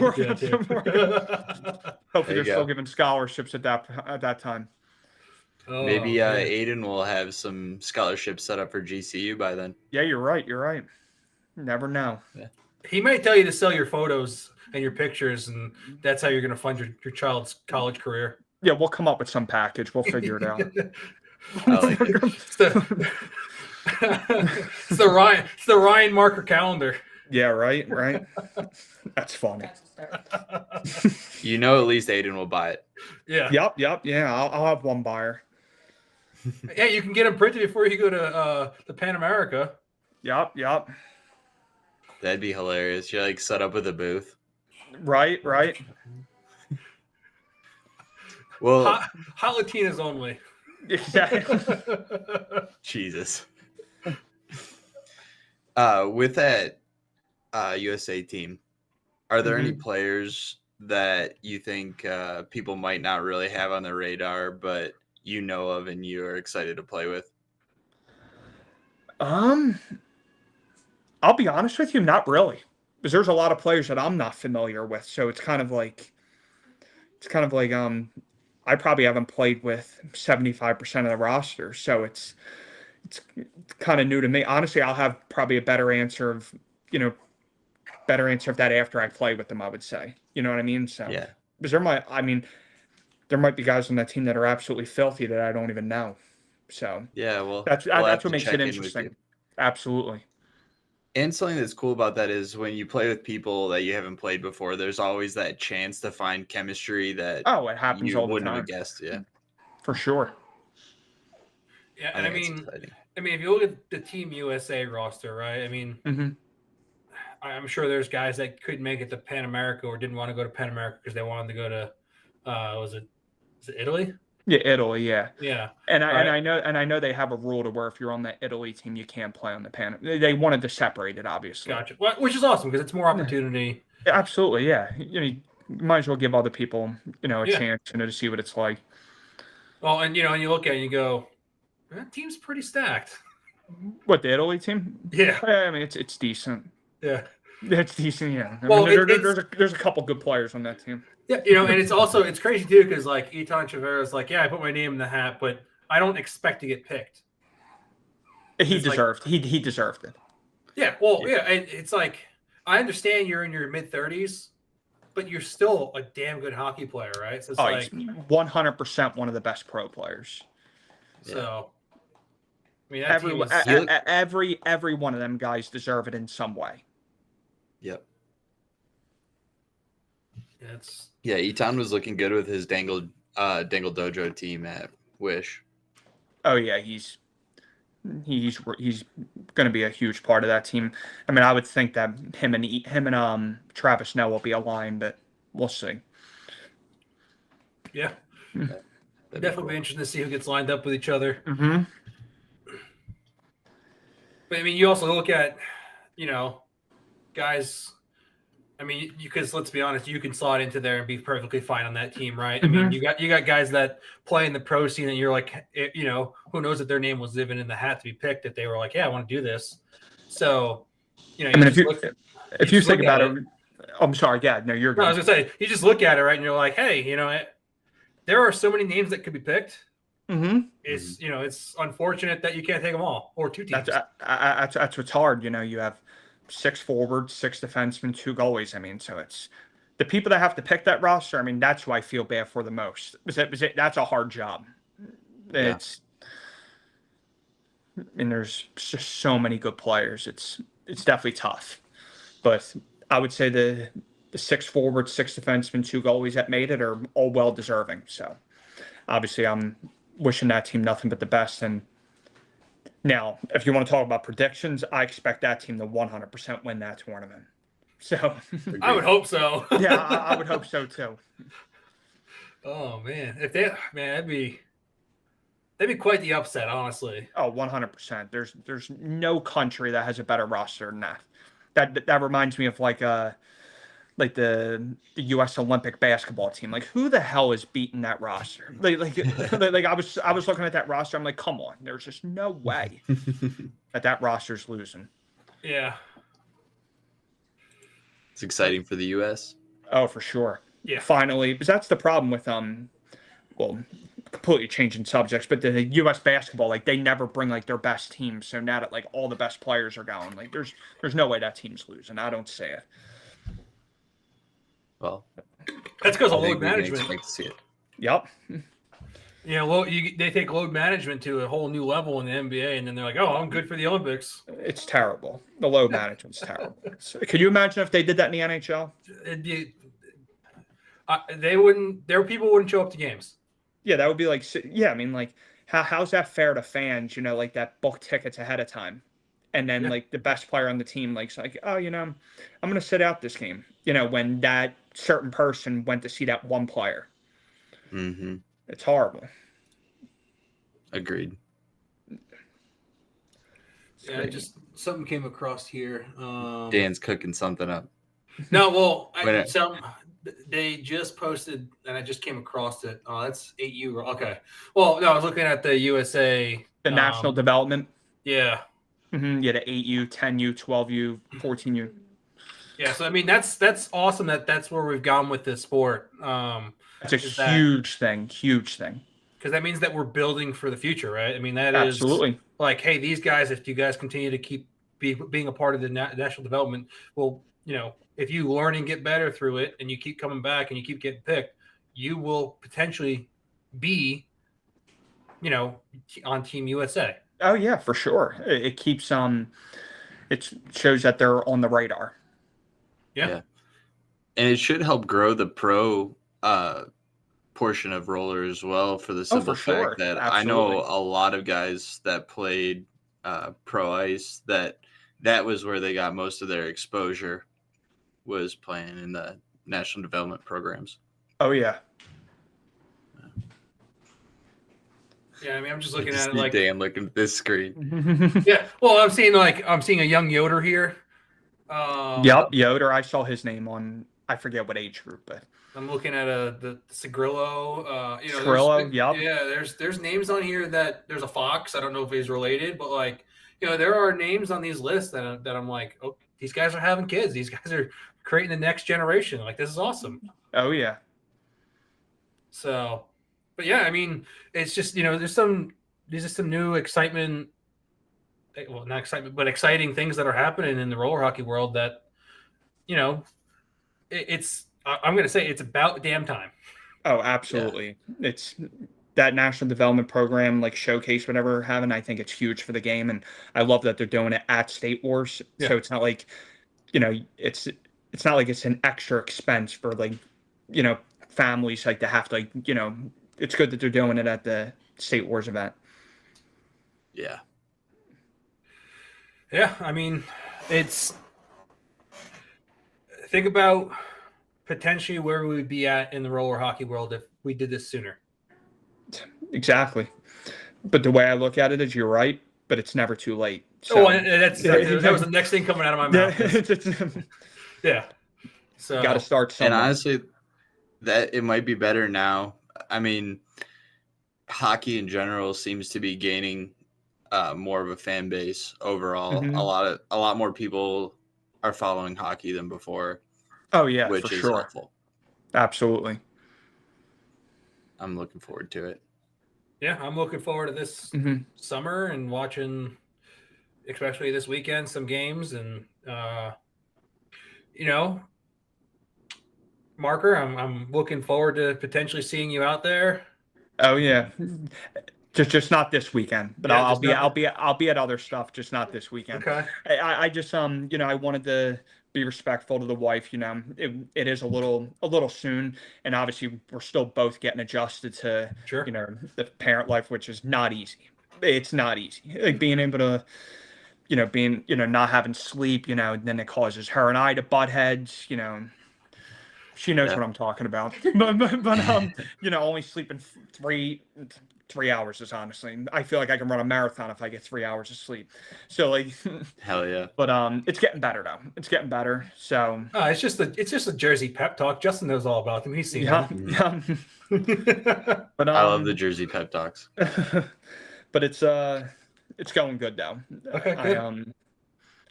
Hopefully, they're still giving scholarships at that time. Oh, maybe Aiden will have some scholarships set up for GCU by then. Yeah, you're right. Never know. Yeah. He might tell you to sell your photos and your pictures, and that's how you're going to fund your child's college career. Yeah, we'll come up with some package. We'll figure it out. I like it. It's the Ryan Marker calendar. Yeah, right. That's funny. At least Aiden will buy it. Yeah. Yep. Yeah, I'll have one buyer. Yeah, you can get them printed before you go to the Pan America. Yep. That'd be hilarious. You're like set up with a booth. Right. Well, hot Latinas only. Exactly. Jesus. With that USA team, are there any players that you think people might not really have on their radar, but you know of and you are excited to play with? I'll be honest with you, not really, because there's a lot of players that I'm not familiar with. So it's kind of like I probably haven't played with 75% of the roster. So it's kind of new to me. Honestly, I'll have probably a better answer of that after I play with them, I would say. You know what I mean? So yeah, because there might be guys on that team that are absolutely filthy that I don't even know. So yeah, well, that's what makes it interesting. Absolutely. And something that's cool about that is when you play with people that you haven't played before, there's always that chance to find chemistry that it happens you all the wouldn't time. have guessed. Yeah, for sure. Yeah, and I mean, if you look at the Team USA roster, right? I mean, I'm sure there's guys that couldn't make it to Pan America or didn't want to go to Pan America because they wanted to go to, was it Italy? Yeah, Italy. Yeah. Yeah. And I know they have a rule to where if you're on the Italy team, you can't play on the Pan. They wanted to separate it, obviously. Gotcha. Well, which is awesome because it's more opportunity. Yeah, absolutely. Yeah. might as well give other people, a Yeah. chance, to see what it's like. Well, and and you look at it and you go, that team's pretty stacked. What, the Italy team? Yeah. I mean, it's decent. Yeah. It's decent, yeah. Well, there's a couple good players on that team. Yeah, and it's crazy too because like Itan Chavarez, like, yeah, I put my name in the hat, but I don't expect to get picked. He deserved it. Yeah, well, yeah, it's like I understand you're in your mid-30s, but you're still a damn good hockey player, right? So it's He's 100% one of the best pro players. So, I mean, every one of them guys deserve it in some way. Yep. Yeah, Eton was looking good with his Dangle Dojo team at Wish. Oh yeah, he's going to be a huge part of that team. I mean, I would think that him and Travis Snow will be aligned, but we'll see. Yeah. Definitely be interesting to see who gets lined up with each other. Mm-hmm. But I mean, you also look at, guys. I mean, because let's be honest, you can slot into there and be perfectly fine on that team, right? Mm-hmm. I mean, you got guys that play in the pro scene, and you're like, who knows if their name was even in the hat to be picked if they were like, yeah, I want to do this. So, I mean, if you think about it, I'm sorry, yeah, no, you're good. No, I was gonna say, you just look at it, right, and you're like, hey, there are so many names that could be picked. Mm-hmm. It's unfortunate that you can't take them all or two teams. That's what's hard. You have 6 forwards, 6 defensemen, 2 goalies. I mean, so it's the people that have to pick that roster. I mean, that's who I feel bad for the most. That's a hard job. There's just so many good players. It's definitely tough, but I would say the 6 forwards, 6 defensemen, 2 goalies that made it are all well deserving. So obviously, I'm wishing that team nothing but the best. And now, if you want to talk about predictions, I expect that team to 100% win that tournament. So I would hope so. Yeah, I would hope so too. Oh man, that'd be quite the upset, honestly. Oh, 100%. There's no country that has a better roster than that. That reminds me of like the U.S. Olympic basketball team. Like, who the hell is beating that roster? Like I was looking at that roster. I'm like, come on. There's just no way that roster's losing. Yeah. It's exciting for the U.S. Oh, for sure. Yeah. Finally, because that's the problem with completely changing subjects, but the U.S. basketball, like, they never bring like their best team. So now that like all the best players are going, like there's no way that team's losing. I don't see it. Well, that's because of load management. Like to see it. Yep. Yeah, they take load management to a whole new level in the NBA, and then they're like, "Oh, I'm good for the Olympics." It's terrible. The load management's terrible. Could you imagine if they did that in the NHL? It'd be, they wouldn't. Their people wouldn't show up to games. Yeah, that would be like. Yeah, I mean, like, how's that fair to fans? Like that book tickets ahead of time, and then like the best player on the team, like, oh, I'm gonna sit out this game. When that certain person went to see that one player. Mm-hmm. It's horrible. Agreed. Yeah, just something came across here. Dan's cooking something up. No, well, they just posted, and I just came across it. Oh, that's 8U. Okay. Well, no, I was looking at the USA. The national development. Yeah. Mm-hmm. Yeah, the 8U, 10U, 12U, 14U. Yeah, so I mean that's awesome that's where we've gone with this sport. It's a huge thing. Because that means that we're building for the future, right? I mean that absolutely. Is like, hey, these guys, if you guys continue to keep being a part of the national development, well, if you learn and get better through it, and you keep coming back and you keep getting picked, you will potentially be, on Team USA. Oh yeah, for sure. It keeps it shows that they're on the radar. Yeah. And it should help grow the pro portion of roller as well, for the simple fact that absolutely. I know a lot of guys that played pro ice that was where they got most of their exposure, was playing in the national development programs. Oh yeah. Yeah, I mean, I'm just looking at it like Dan looking at this screen. Yeah, well, I'm seeing a young Yoder here. Yep, Yoder. I saw his name on I forget what age group, but I'm looking at the Sagrillo. Sagrillo, yep. Yeah, there's names on here that there's a Fox. I don't know if he's related, but like, there are names on these lists that I'm like, oh, these guys are having kids. These guys are creating the next generation. Like, this is awesome. Oh yeah. So, but yeah, I mean, it's just there's some new excitement. Well, not excitement, but exciting things that are happening in the roller hockey world that, I'm going to say it's about damn time. Oh, absolutely. Yeah. It's that national development program, like showcase, whatever we're having. I think it's huge for the game. And I love that they're doing it at State Wars. Yeah. So it's not like, it's not like it's an extra expense for like, families like to have to like, it's good that they're doing it at the State Wars event. Yeah. Yeah. I mean, think about potentially where we would be at in the roller hockey world if we did this sooner. Exactly. But the way I look at it is, you're right, but it's never too late. So, that was the next thing coming out of my mouth. Yeah. So got to start somewhere. And honestly, that it might be better now. I mean, hockey in general seems to be gaining more of a fan base overall. Mm-hmm. A lot more people are following hockey than before. Oh yeah, which for is sure. helpful. Absolutely. I'm looking forward to it. Yeah, I'm looking forward to this summer and watching, especially this weekend, some games. And Marker, I'm looking forward to potentially seeing you out there. Oh yeah, just not this weekend, but yeah, I'll be at other stuff, just not this weekend. Okay. I just I wanted to be respectful to the wife. It is a little soon, and obviously we're still both getting adjusted to sure. The parent life, which is not easy. It's not easy. Like being able to being not having sleep, then it causes her and I to butt heads. She knows what I'm talking about. but only sleeping 3 hours is honestly, I feel like I can run a marathon if I get 3 hours of sleep. So like, hell yeah. But it's getting better though. It's getting better. So it's just a Jersey pep talk. Justin knows all about them. He's seen them. But I love the Jersey pep talks. But it's going good though. Okay, good. I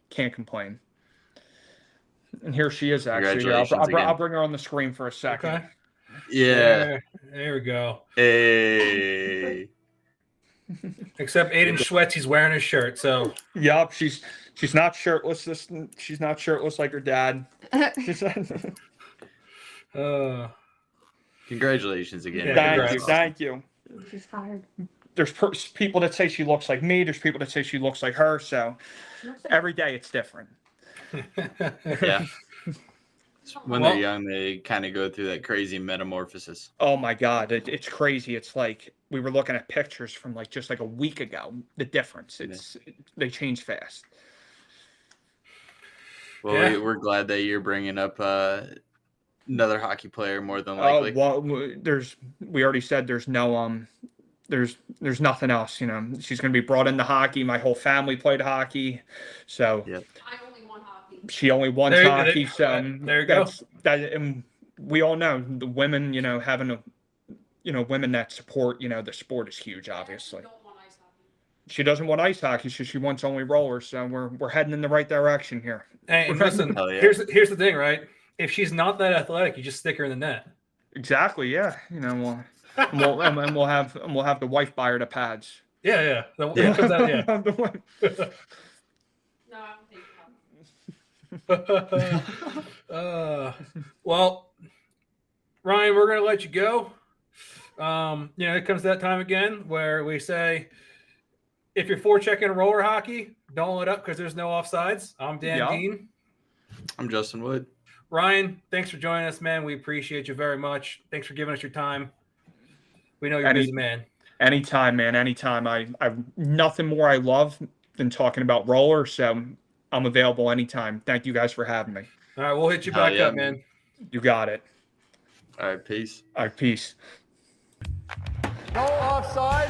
can't complain. And here she is actually. I'll bring her on the screen for a second. Okay. Yeah. There we go. Hey. Except Aiden sweats. He's wearing his shirt. So. Yup. She's not shirtless. She's not shirtless like her dad. Congratulations again. Yeah, thank you. She's tired. There's people that say she looks like me. There's people that say she looks like her. So every day it's different. Yeah. When they're young, they kind of go through that crazy metamorphosis. Oh my God, it's crazy. It's like we were looking at pictures from like just like a week ago. The difference, they change fast. Well, we're glad that you're bringing up another hockey player more than likely. Well, we already said there's no there's nothing else. She's going to be brought into hockey. My whole family played hockey, so. Yep. She only wants hockey, so there you go. And we all know the women, having women that support, the sport is huge. Obviously, she doesn't want ice hockey. She wants only rollers. So we're heading in the right direction here. Hey, listen, here's the thing, right? If she's not that athletic, you just stick her in the net. Exactly. Yeah. We'll have the wife buy her the pads. Yeah. Comes out, yeah. No, I don't think well, Ryan, we're going to let you go. It comes to that time again where we say, if you're forechecking roller hockey, don't let up because there's no offsides. I'm Dan Dean. I'm Justin Wood. Ryan, thanks for joining us, man. We appreciate you very much. Thanks for giving us your time. We know you're a busy man. Anytime, man. Anytime. I've nothing more I love than talking about roller, so I'm available anytime. Thank you guys for having me. All right, we'll hit you back up, man. You got it. All right, peace. All right, peace. No offside.